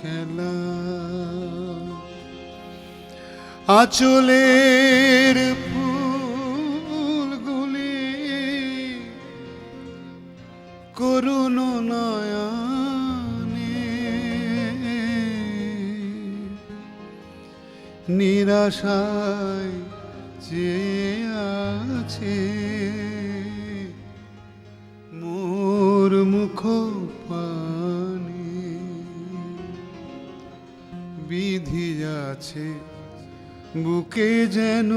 খেলা, আঁচলের করুণ নয়নে নিরাশায় চেয়ে আছে মোর মুখ পানে, বিধি আছে বুকে যেন,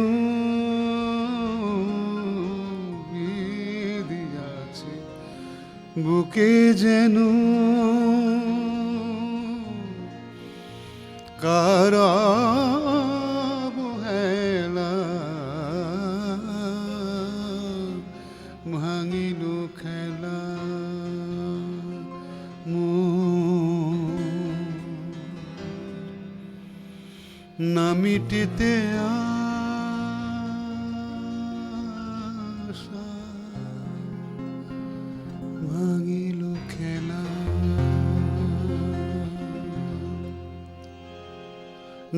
বিধি আছে বুকে যেন, কারা অবহেলা ভাঙিল খেলা, না মিটিতে আশা ভাঙিল খেলা,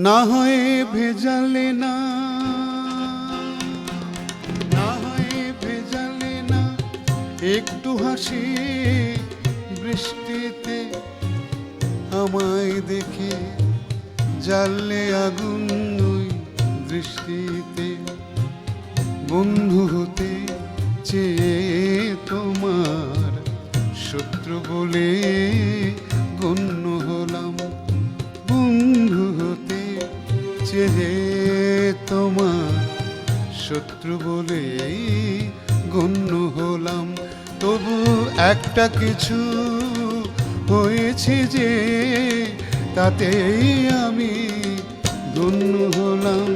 না হয় ভেজালে না, না হয় ভেজালে না, একটু হাসি বৃষ্টিতে আমায় দেখে, জ্বাললে আগুন ওই দৃষ্টিতে, বন্ধু হতে চেয়ে তোমার শত্রু বলে গণ্য হলাম, বন্ধু হতে চেয়ে তোমার শত্রু বলে গণ্য হলাম, তবু একটা কিছু হয়েছে যে তাতেই আমি ধন্য হলাম।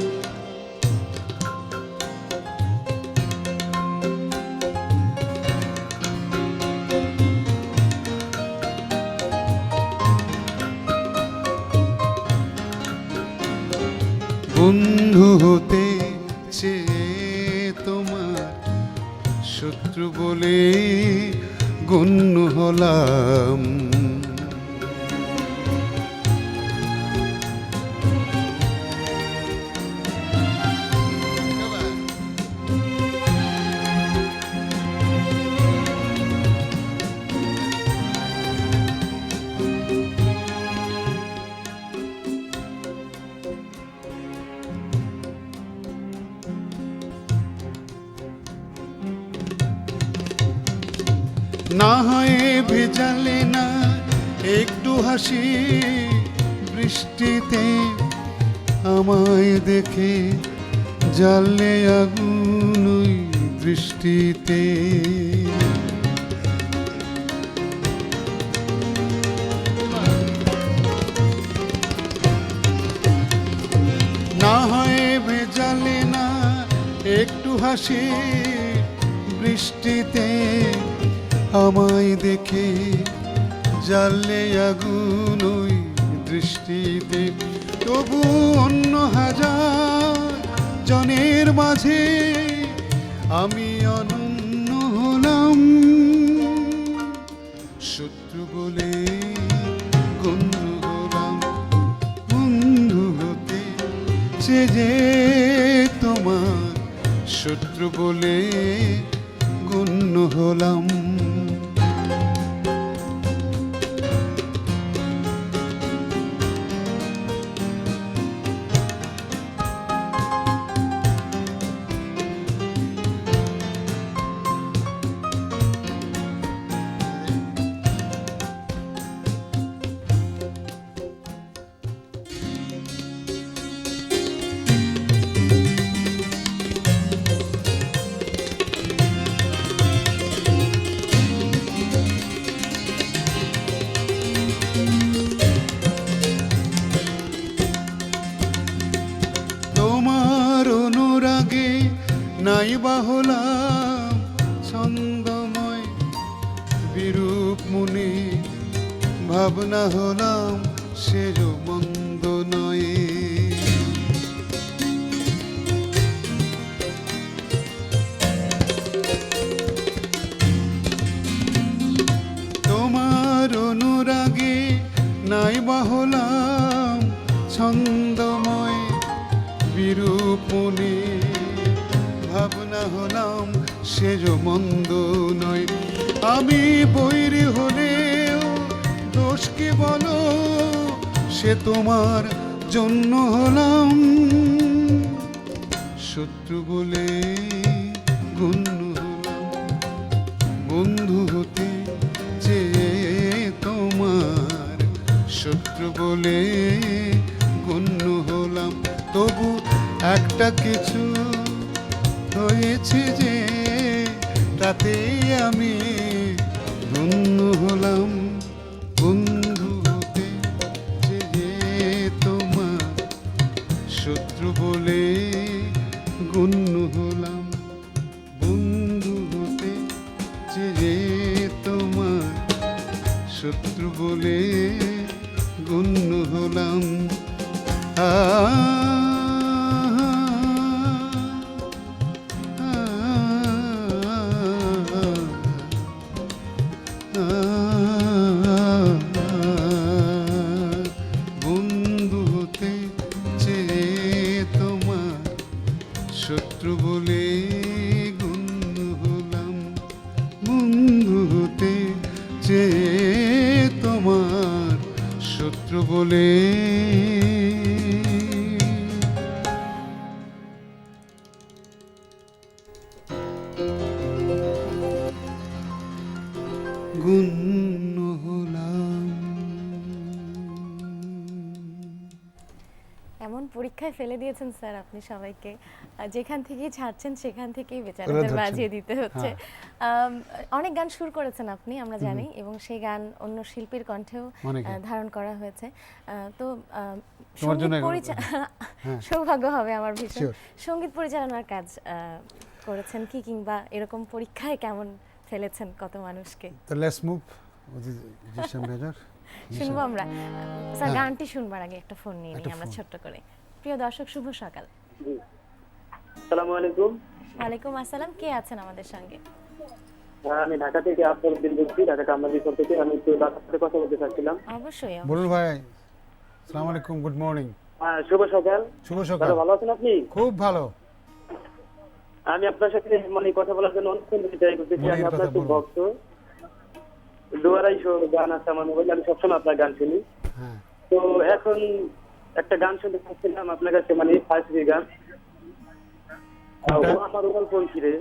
হতে চেয়ে তোমার শত্রু বলে গণ্য হলাম। না হয় ভেজালে না একটু হাসি বৃষ্টিতে, আমায় দেখে জ্বালে আগুন ওই দৃষ্টিতে। না হয় ভেজালে না একটু হাসি বৃষ্টিতে, আমায় দেখে জ্বালে আগুন ওই দৃষ্টিতে। তবু অন্য হাজার জনের মাঝে আমি অনন্য হলাম। শত্রু বলে গণ্য হলাম, বন্ধু হতে চেয়ে যে তোমার শত্রু বলে গণ্য হলাম। তোমার অনুরাগে নাইবা হলাম ছন্দময়, বিরূপ মনে ভাবনা হলাম সেজ মন্দ নয়। তোমার অনুরাগে নাইবা হলাম ছন্দময়, বিরূপ মনে ভাবনা হলাম সেজ মন্দ নয়। আমি বৈরী হলেও দোষ কি বলো, সে তোমার জন্য হলাম। শত্রু বলে গণ্য হলাম, বন্ধু হতে চেয়ে তোমার শত্রু বলে গণ্য হলাম। তবু একটা কিছু হয়েছে যে তাতে আমি ধন্য হলাম। বন্ধু হতে চেয়ে তোমার শত্রু বলে গণ্য হলাম। বন্ধু হতে চেয়ে তোমার শত্রু বলে গণ্য হলাম। বন্ধু হতে চেয়ে তোমার শত্রু বলে গণ্য হলাম। বন্ধু হতে চেয়ে তোমার শত্রু বলে গণ্য হলাম। এমন পরীক্ষায় ফেলে দিয়েছেন স্যার আপনি সবাইকে, যেখান থেকেই ছাড়ছেন সেখান থেকেই বেচারাদের বাজিয়ে দিতে হচ্ছে। অনেক গান সুর করেছেন আপনি, আমরা জানি, এবং সেই গান অন্য শিল্পীর কণ্ঠেও ধারণ করা হয়েছে। তো সৌভাগ্য হবে আমার ভীষণ। সঙ্গীত পরিচালনার কাজ করেছেন কি, কিংবা এরকম পরীক্ষায় কেমন ফেলেছেন কত মানুষকে? তো লেটস মুভ জিশান মেজর শুনবো আমরা। স্যার গানটি শুনবার আগে একটা ফোন নিয়ে নিই আমরা ছোট্ট করে। প্রিয় দর্শক, শুভ সকাল। জি, আসসালামু আলাইকুম। ওয়ালাইকুম আসসালাম, কে আছেন আমাদের সঙ্গে? আমি ঢাকা থেকে আফতাবউদ্দিন বলছি, ঢাকা কামরাঙ্গীরচর থেকে। আমি একটু আপনার সাথে কথা বলতে চাচ্ছিলাম। অবশ্যই বলুন ভাই, আসসালামু আলাইকুম, গুড মর্নিং। শুভ সকাল। শুভ সকাল। দাদা ভালো আছেন আপনি? খুব ভালো। আমি আপনার সাথে মানে কথা বলার জন্য অনেকক্ষণ ধরে ট্রাই করতেছি। আমি মনের আপনার কথা খুব বলুন। ভক্ত। দুয়ারাই গান আছে আমার মোবাইলে, আমি সবসময় আপনার গান শুনি। হ্যাঁ, তো এখন একটা গান শুনতে চাচ্ছিলাম আপনার কাছে, মানে ফার্স্ট গান। কোনটা? ও আমার উড়াল পঙ্খী রে,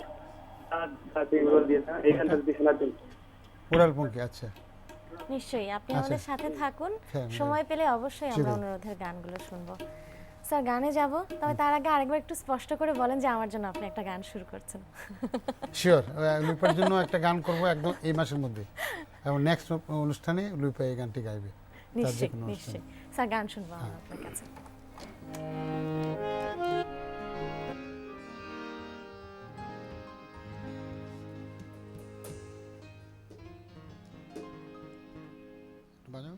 এই গানটা যদি শোনার জন্য। উড়াল পঙ্খী, আচ্ছা। নিশ্চয়ই, আপনি আচ্ছা। আমাদের সাথে থাকুন। হ্যাঁ, সময় পেলে অবশ্যই আমরা ঠিক আছে। অনুরোধের গানগুলো শুনবো। স্যার, গানে যাব, তবে তার আগে আরেকবার একটু স্পষ্ট করে বলেন যে আমার জন্য আপনি একটা গান শুরু করছেন। শিওর, লুইপার জন্য একটা গান করব একদম এই মাসের মধ্যে, এবং নেক্সট অনুষ্ঠানে লুইপা এই গানটি গাইবে। তার যে নিশ্চয়ই কোনো নিশ্চয়ই অনুষ্ঠানে। স্যার, গান শুনবো আমরা আপনার কাছে। বাজাও।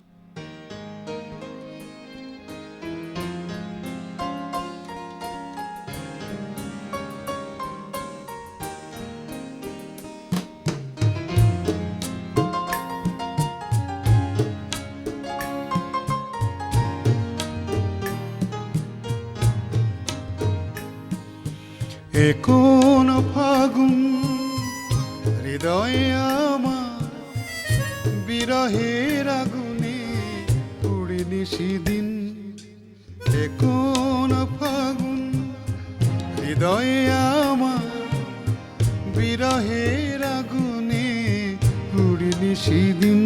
এ কোন ফাগুন হৃদয়ে আমার বিরহের আগুনে পুড়ে নিশিদিন। এ কোন ফাগুন হৃদয়ে আমার বিরহের আগুনে পুড়ে নিশিদিন।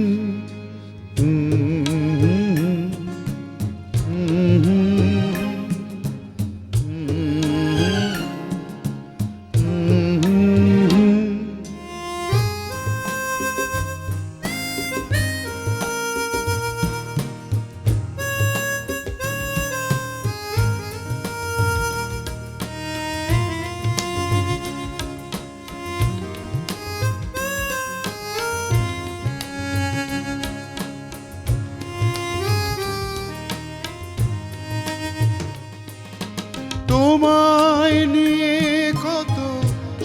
তোমায় নিয়ে কত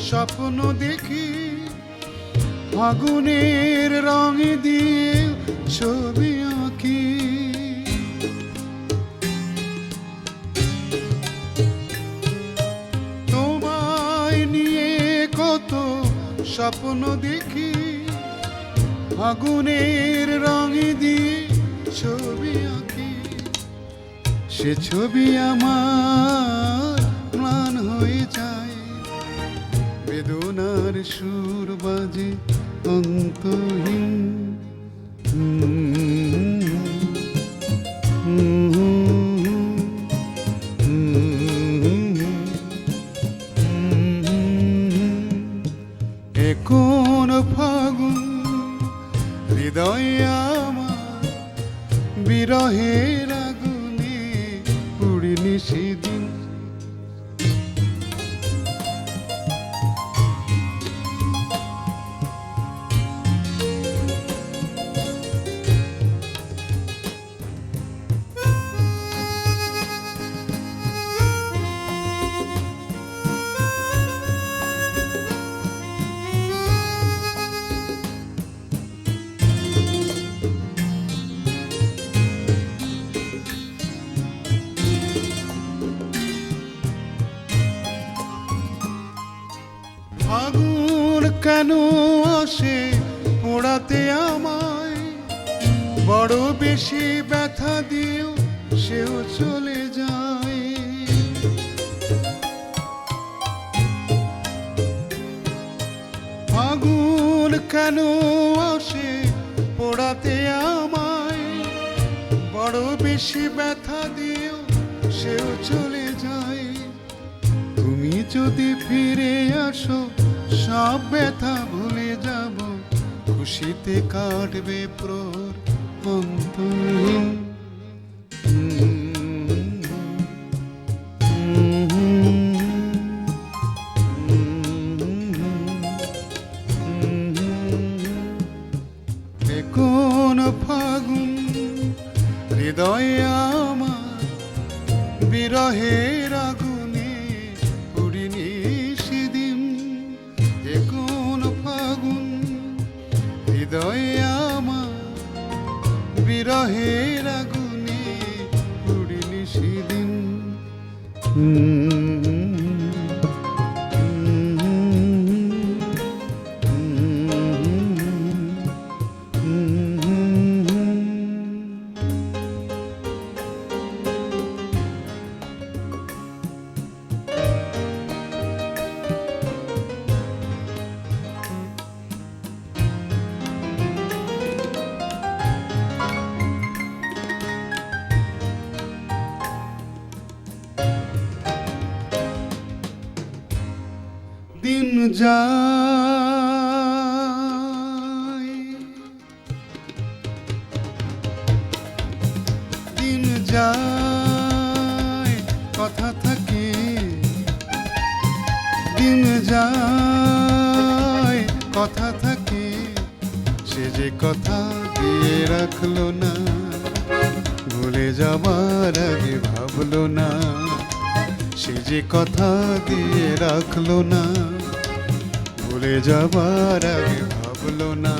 স্বপ্ন দেখি, ফাগুনের রঙে দিয়ে ছবি আঁকি। তোমায় নিয়ে কত স্বপ্ন দেখি, ফাগুনের রঙে দিয়ে ছবি আঁকি। সে ছবি আমার ম্লান হয়ে যায়, বেদনার সুর বাজে অন্তহীন। এ কোন ফাগুন হৃদয়ে আমার বিরহের আগুনে পুড়ে নিশিদিন। ফাগুন কেন আসে পোড়াতে আমায়, বড় বেশি ব্যথা দিয়েও সেও চলে যায়। ফাগুন কেন আসে পোড়াতে আমায়, বড় বেশি ব্যথা দিয়েও সেও চলে যায়। তুমি যদি ফিরে আসো সব ব্যথা ভুলে যাব, খুশিতে কাটবে প্রহর অন্তহীন। এ কোন ফাগুন হৃদয়ে আমার বিরহের আগুনে বিরহের আগুনে পুড়িনি সেদিন দিন যায় দিন যায় কথা থাকে দিন যায় কথা থাকে সে যে কথা দিয়ে রাখলো না ভুলে যাবার আগে ভাবলো না সে যে কথা দিয়ে রাখলো না ভুলে যাবার আগে ভাবলো না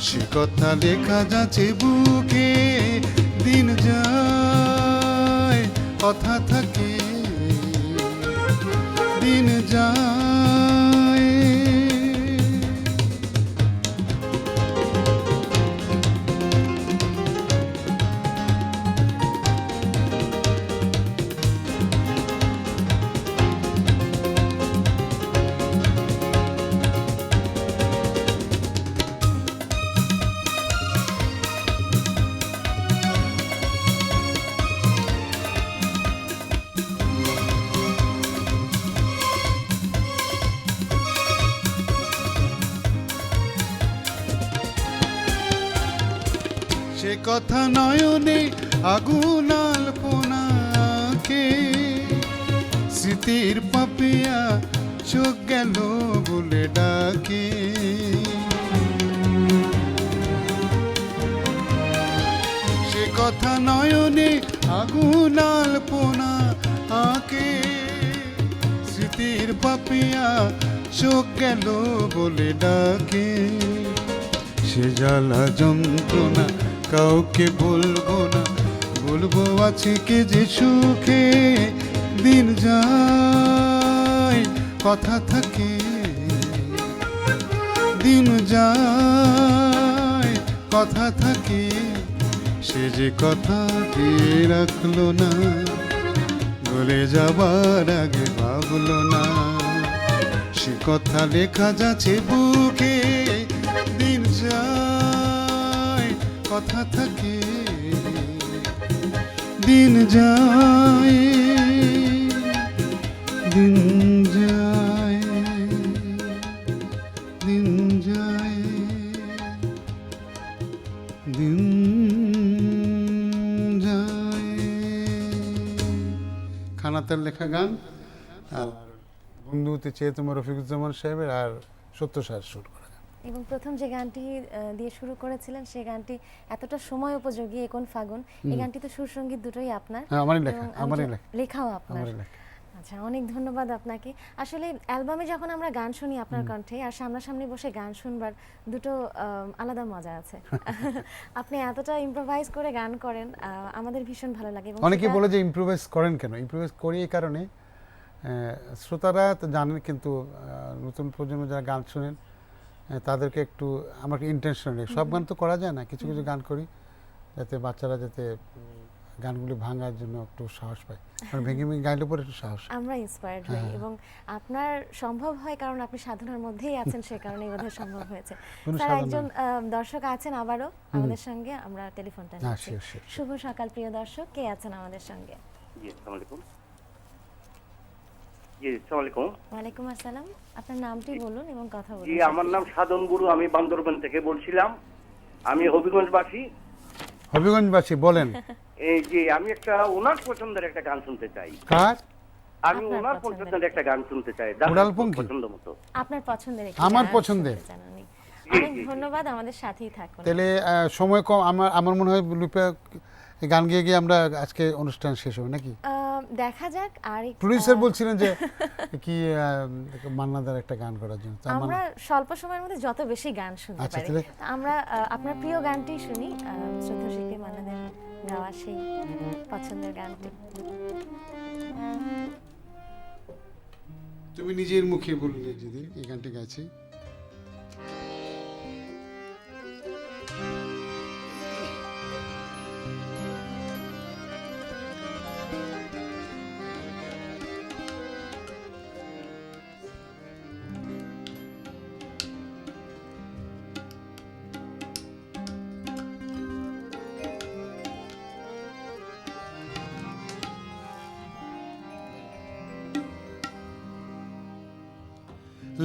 সে কথা লেখা যাচ্ছে বুকে দিন যায় কথা থাকে দিন যায় সে কথা নয়নে আগুন আলপনাকে স্মৃতির পাপিয়া চোখ গেল বলে ডাকে সে কথা নয়নে আগুন আলপনা আঁকে স্মৃতির পাপিয়া চোখ গেল বলে ডাকে সে জ্বালা যন্ত্রণা কাউকে বলবো না বলবো আছে কে যে সুখে দিন যায় কথা থাকে দিন যায় কথা থাকে সে যে কথা দিয়ে রাখলো না বলে যাবার আগে ভাবলো না সে কথা লেখা যাচ্ছে বুকে দিন যায় কথা থাকে দিন যায় দিন যায় দিন যায় দিন যায় খানাতের লেখা গান আর বন্ধুতে চেয়ে তোমার রফিকুজ্জামান সাহেবের আর সত্য সার সুর করা এবং প্রথম যে গানটি দিয়ে শুরু করেছিলেন সেই গানটি এতটা সময় উপযোগী এখন ফাগুন এই গানটি তো সুর সঙ্গীত দুটোই আপনার হ্যাঁ, আমারই লেখা, এবং আমি আমারই যে- লেখা। লেখাও আপনার আমারই লেখা। আচ্ছা অনেক ধন্যবাদ আপনাকে আসলে অ্যালবামে যখন আমরা গান শুনি আপনার কণ্ঠে আর সামনাসামনি বসে গান শুনবার দুটো আলাদা মজা আছে আপনি এতটা ইম্প্রোভাইজ করে গান করেন আমাদের ভীষণ ভালো লাগে এবং অনেকে সেটা- বলে যে ইমপ্রোভাইজ করেন কেন ইমপ্রোভাইজ করি এই কারণে শ্রোতারা তো জানেন কিন্তু নতুন প্রজন্ম যারা গান শোনেন তাদেরকে একটু আমার ইন্টেনশনালি সব গান তো করা যায় না কিছু কিছু গান করি যাতে বাচ্চারা যাতে গানগুলি ভাঙার জন্য একটু সাহস পায় কারণ ভেঙে ভেঙে গাইলে পরে একটু সাহস আমরা ইন্সপায়ার্ড হই এবং আপনার সম্ভব হয় কারণ আপনি সাধনার মধ্যেই আছেন সে কারণেই বোধহয় সম্ভব হয়েছে কোনো স্যার সাধনা একজন দর্শক আছেন আবারও আমাদের সঙ্গে আমরা টেলিফোনটা হ্যাঁ, নিচ্ছি sure, sure. শুভ সকাল প্রিয় দর্শক কে আছেন আমাদের সঙ্গে জি আসসালামু আলাইকুম জি আসসালামু আলাইকুম ওয়ালাইকুম আসসালাম আপনার নামটি বলুন এবং কথা বলুন জি আমার নাম সাধন গুরু আমি বান্দরবান থেকে বলছিলাম আমি হবিগঞ্জবাসী হবিগঞ্জবাসী বলেন এই যে আমি একটা ওনার পছন্দের একটা গান শুনতে চাই কার আমি আপনার ওনার পছন্দের। পছন্দের একটা গান শুনতে চাই উড়ালপঙ্খী? পছন্দ মতো আপনার পছন্দের একটি আমার গান পছন্দের। শুনতে চান উনি। জি, অনেক জি, জি। ধন্যবাদ আমাদের সাথেই থাকুন তাহলে সময় কম আমার আমার মনে হয় লুপে গান গিয়ে গিয়ে আমরা আজকে অনুষ্ঠান শেষ হবে নাকি দেখা যাক। আর প্রোডিউসার বলছিলেন যে কি মান্নাদার একটা গান করার জন্য, তা আমরা স্বল্প সময়ের মধ্যে যত বেশি গান শুনতে আচ্ছা, পারি, তাহলে? তো আমরা আপনার প্রিয় গানটি শুনি, শ্রদ্ধেয় শিল্পী মান্নাদের গাওয়া সেই পছন্দের গানটি। তুমি নিজের মুখে বললে যেদিন এই গানটি গাইছি।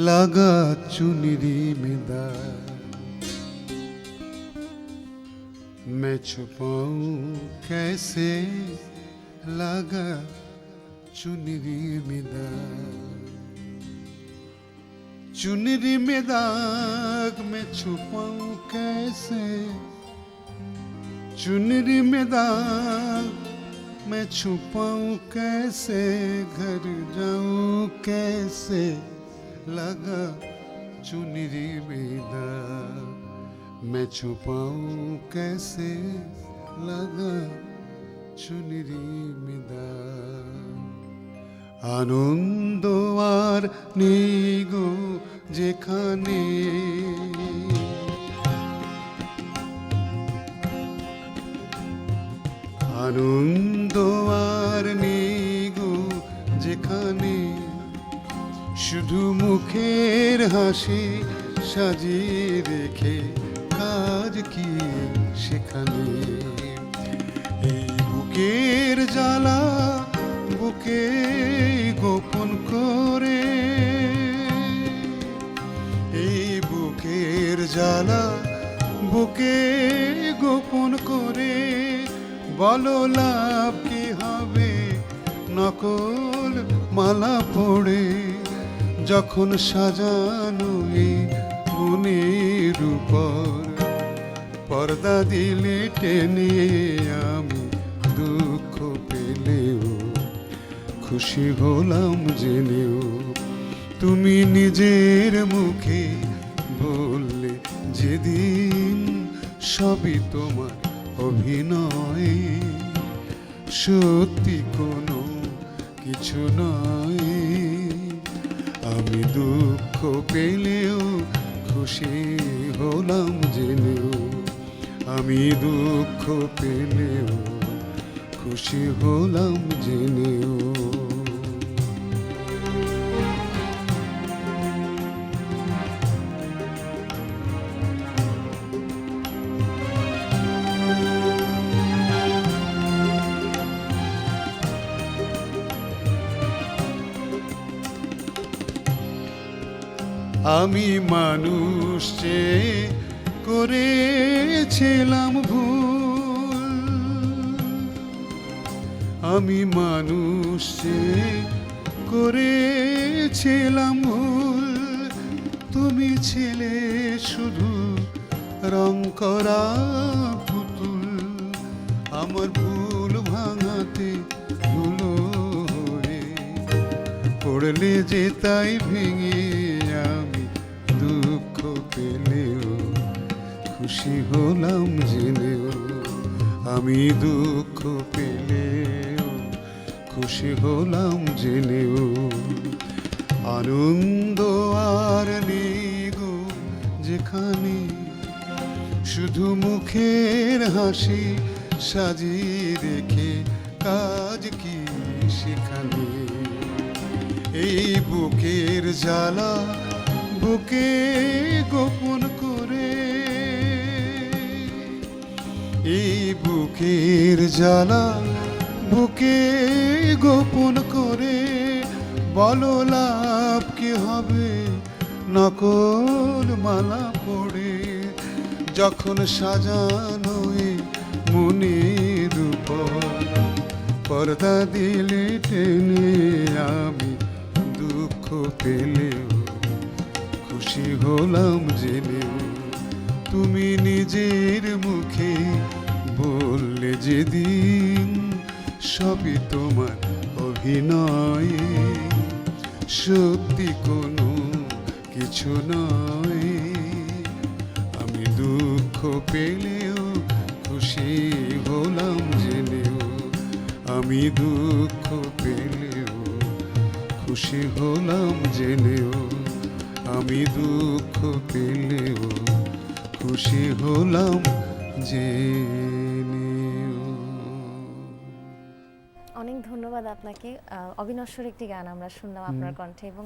लगा चुनरी में दाग मैं छुपाऊं कैसे, लगा चुनरी में दाग, चुनरी में दाग मैं छुपाऊं कैसे, चुनरी में दाग मैं छुपाऊं कैसे, घर जाऊं कैसे, लगा चुनरी में दाग मैं छुपाऊं कैसे, लगा चुनरी में दाग। आनंद আর নেই গো যেখানে, আনন্দ আর নেই গো যেখানে, শুধু মুখের হাসি সাজিয়ে রেখে কাজ কি সেখানে। এই বুকের জ্বালা বুকে গোপন করে, এই বুকের জ্বালা বুকে গোপন করে, বলো লাভ কি হবে নকল মালা পড়ে, যখন সাজানো এই মনের উপর পর্দা দিলে টেনে, আমি দুঃখ পেলেও খুশি হলাম জেনেও, তুমি নিজের মুখে বললে যেদিন সবই তোমার অভিনয়, সত্যি কোনো কিছু নয়। আমি দুঃখ পেলেও খুশি হলাম জেনেও, আমি দুঃখ পেলেও খুশি হলাম জেনেও। আমি মানুষ চেয়ে করেছিলাম ভুল, আমি মানুষ চেয়ে করেছিলাম ভুল, তুমি ছিলে শুধু রং করা পুতুল, আমার ভুল ভাঙাতে ধুলো হয়ে পড়লে যে তাই ভেঙে, আমি দুঃখ পেলেও খুশি হলাম জেনেও, আমি দুঃখ পেলেও খুশি হলাম জেনেও। আনন্দ আর নেই গো যেখানে, শুধু মুখের হাসি সাজিয়ে রেখে কাজ কি সেখানে। এই বুকের জ্বালা বুকে গোপন করে, এই বুকের জ্বালা বুকে গোপন করে, বলো লাভ কি হবে নকল মালা পড়ে, যখন সাজানো এই মনের উপর পর্দা দিলে টেনে, আমি দুঃখ পেলেও খুশি হলাম জেনেও, তুমি নিজের মুখে বললে যেদিন সবই তোমার অভিনয়, সত্যি কোনো কিছু নয়। আমি দুঃখ পেলেও খুশি হলাম জেনেও, আমি দুঃখ পেলেও খুশি হলাম জেনেও, আমি দুঃখ পেলেও খুশি হলাম জেনেও। অনেক ধন্যবাদ আপনাকে। অবিনশ্বর একটি গান আমরা শুনলাম আপনার কণ্ঠে, এবং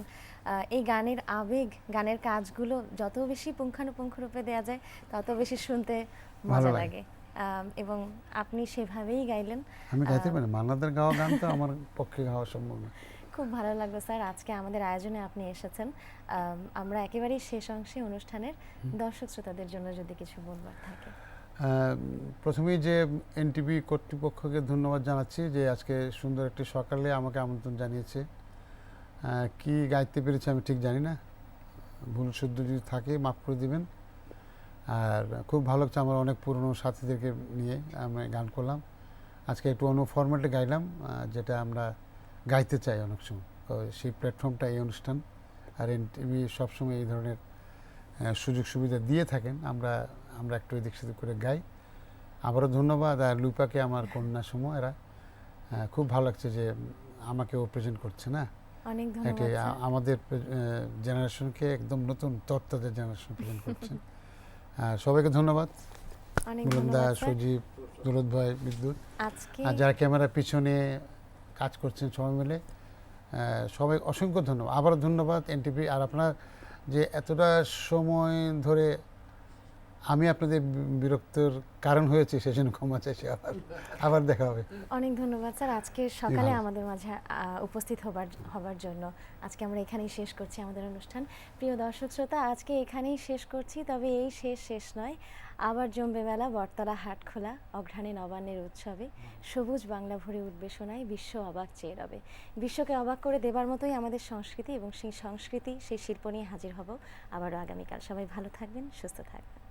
এই গানের আবেগ, গানের কাজগুলো যত বেশি পুঙ্খানুপুঙ্খ রূপে দেওয়া যায় তত বেশি শুনতে ভালো মজা লাগে। লাগে। এবং আপনি সেভাবেই গাইলেন। আমি গাইতে পারি, মান্নাদের গাওয়া গান তো আমার পক্ষে গাওয়া সম্ভব না। খুব ভালো লাগলো স্যার, আজকে আমাদের আয়োজনে আপনি এসেছেন। আমরা একেবারেই শেষ অংশে অনুষ্ঠানের দর্শক শ্রোতাদের জন্য যদি কিছু বলবার থাকে। প্রথমেই যে এনটিভি কর্তৃপক্ষকে ধন্যবাদ জানাচ্ছি যে আজকে সুন্দর একটি সকালে আমাকে আমন্ত্রণ জানিয়েছে। কি গাইতে পেরেছি আমি ঠিক জানি না, ভুল শুদ্ধ যদি থাকে মাফ করে দিবেন। আর খুব ভালো লাগছে, আমার অনেক পুরনো সাথীদেরকে নিয়ে আমি গান করলাম। আজকে একটু অন্য ফরম্যাটে গাইলাম, যেটা আমরা গাইতে চাই অনেক সময়। তো সেই প্ল্যাটফর্মটা এই অনুষ্ঠান, আর এনটিভি সবসময় এই ধরনের সুযোগ সুবিধা দিয়ে থাকেন। আমরা একটু এদিক সেদিক করে গাই। আবারও ধন্যবাদ। আর লুপাকে, আমার কন্যা সময়, এরা খুব ভালো লাগছে যে আমাকেও প্রেজেন্ট করছে না। অনেক এটি ধন্যবাদ স্যার। আমাদের জেনারেশনকে একদম নতুন তরতাজা জেনারেশন প্রেজেন্ট করছেন। সবাইকে ধন্যবাদ। অনেক বুলন্দা, ধন্যবাদ স্যার। সজীব, দৌলত ভাই, বিদ্যুৎ, আজকে আর যারা ক্যামেরার পিছনে কাজ করছেন সবাই মিলে, সবাই অসংখ্য ধন্যবাদ। আবারও ধন্যবাদ এনটিভি। আর আপনার যে এতটা সময় ধরে আমি আপনাদের বিরক্তর কারণ হয়েছে, সেজন্য ক্ষমা চাইছি। আবার দেখা হবে। অনেক ধন্যবাদ স্যার আজকে সকালে ভালো। আমাদের মাঝে উপস্থিত হবার জন্য। আজকে আমরা এখানেই শেষ করছি আমাদের অনুষ্ঠান। প্রিয় দর্শক শ্রোতা, আজকে এখানেই শেষ করছি, তবে এই শেষ নয়। আবার জমবে মেলা, বটতলা হাট খোলা, অঘ্রাণে নবান্নের উৎসবে, সবুজ বাংলা ভরে উঠবে সোনায়, বিশ্ব অবাক চেয়ে রবে। বিশ্বকে অবাক করে দেবার মতোই আমাদের সংস্কৃতি, এবং সেই সংস্কৃতি, সেই শিল্প নিয়ে হাজির হব আবারও আগামীকাল। সবাই ভালো থাকবেন, সুস্থ থাকবেন।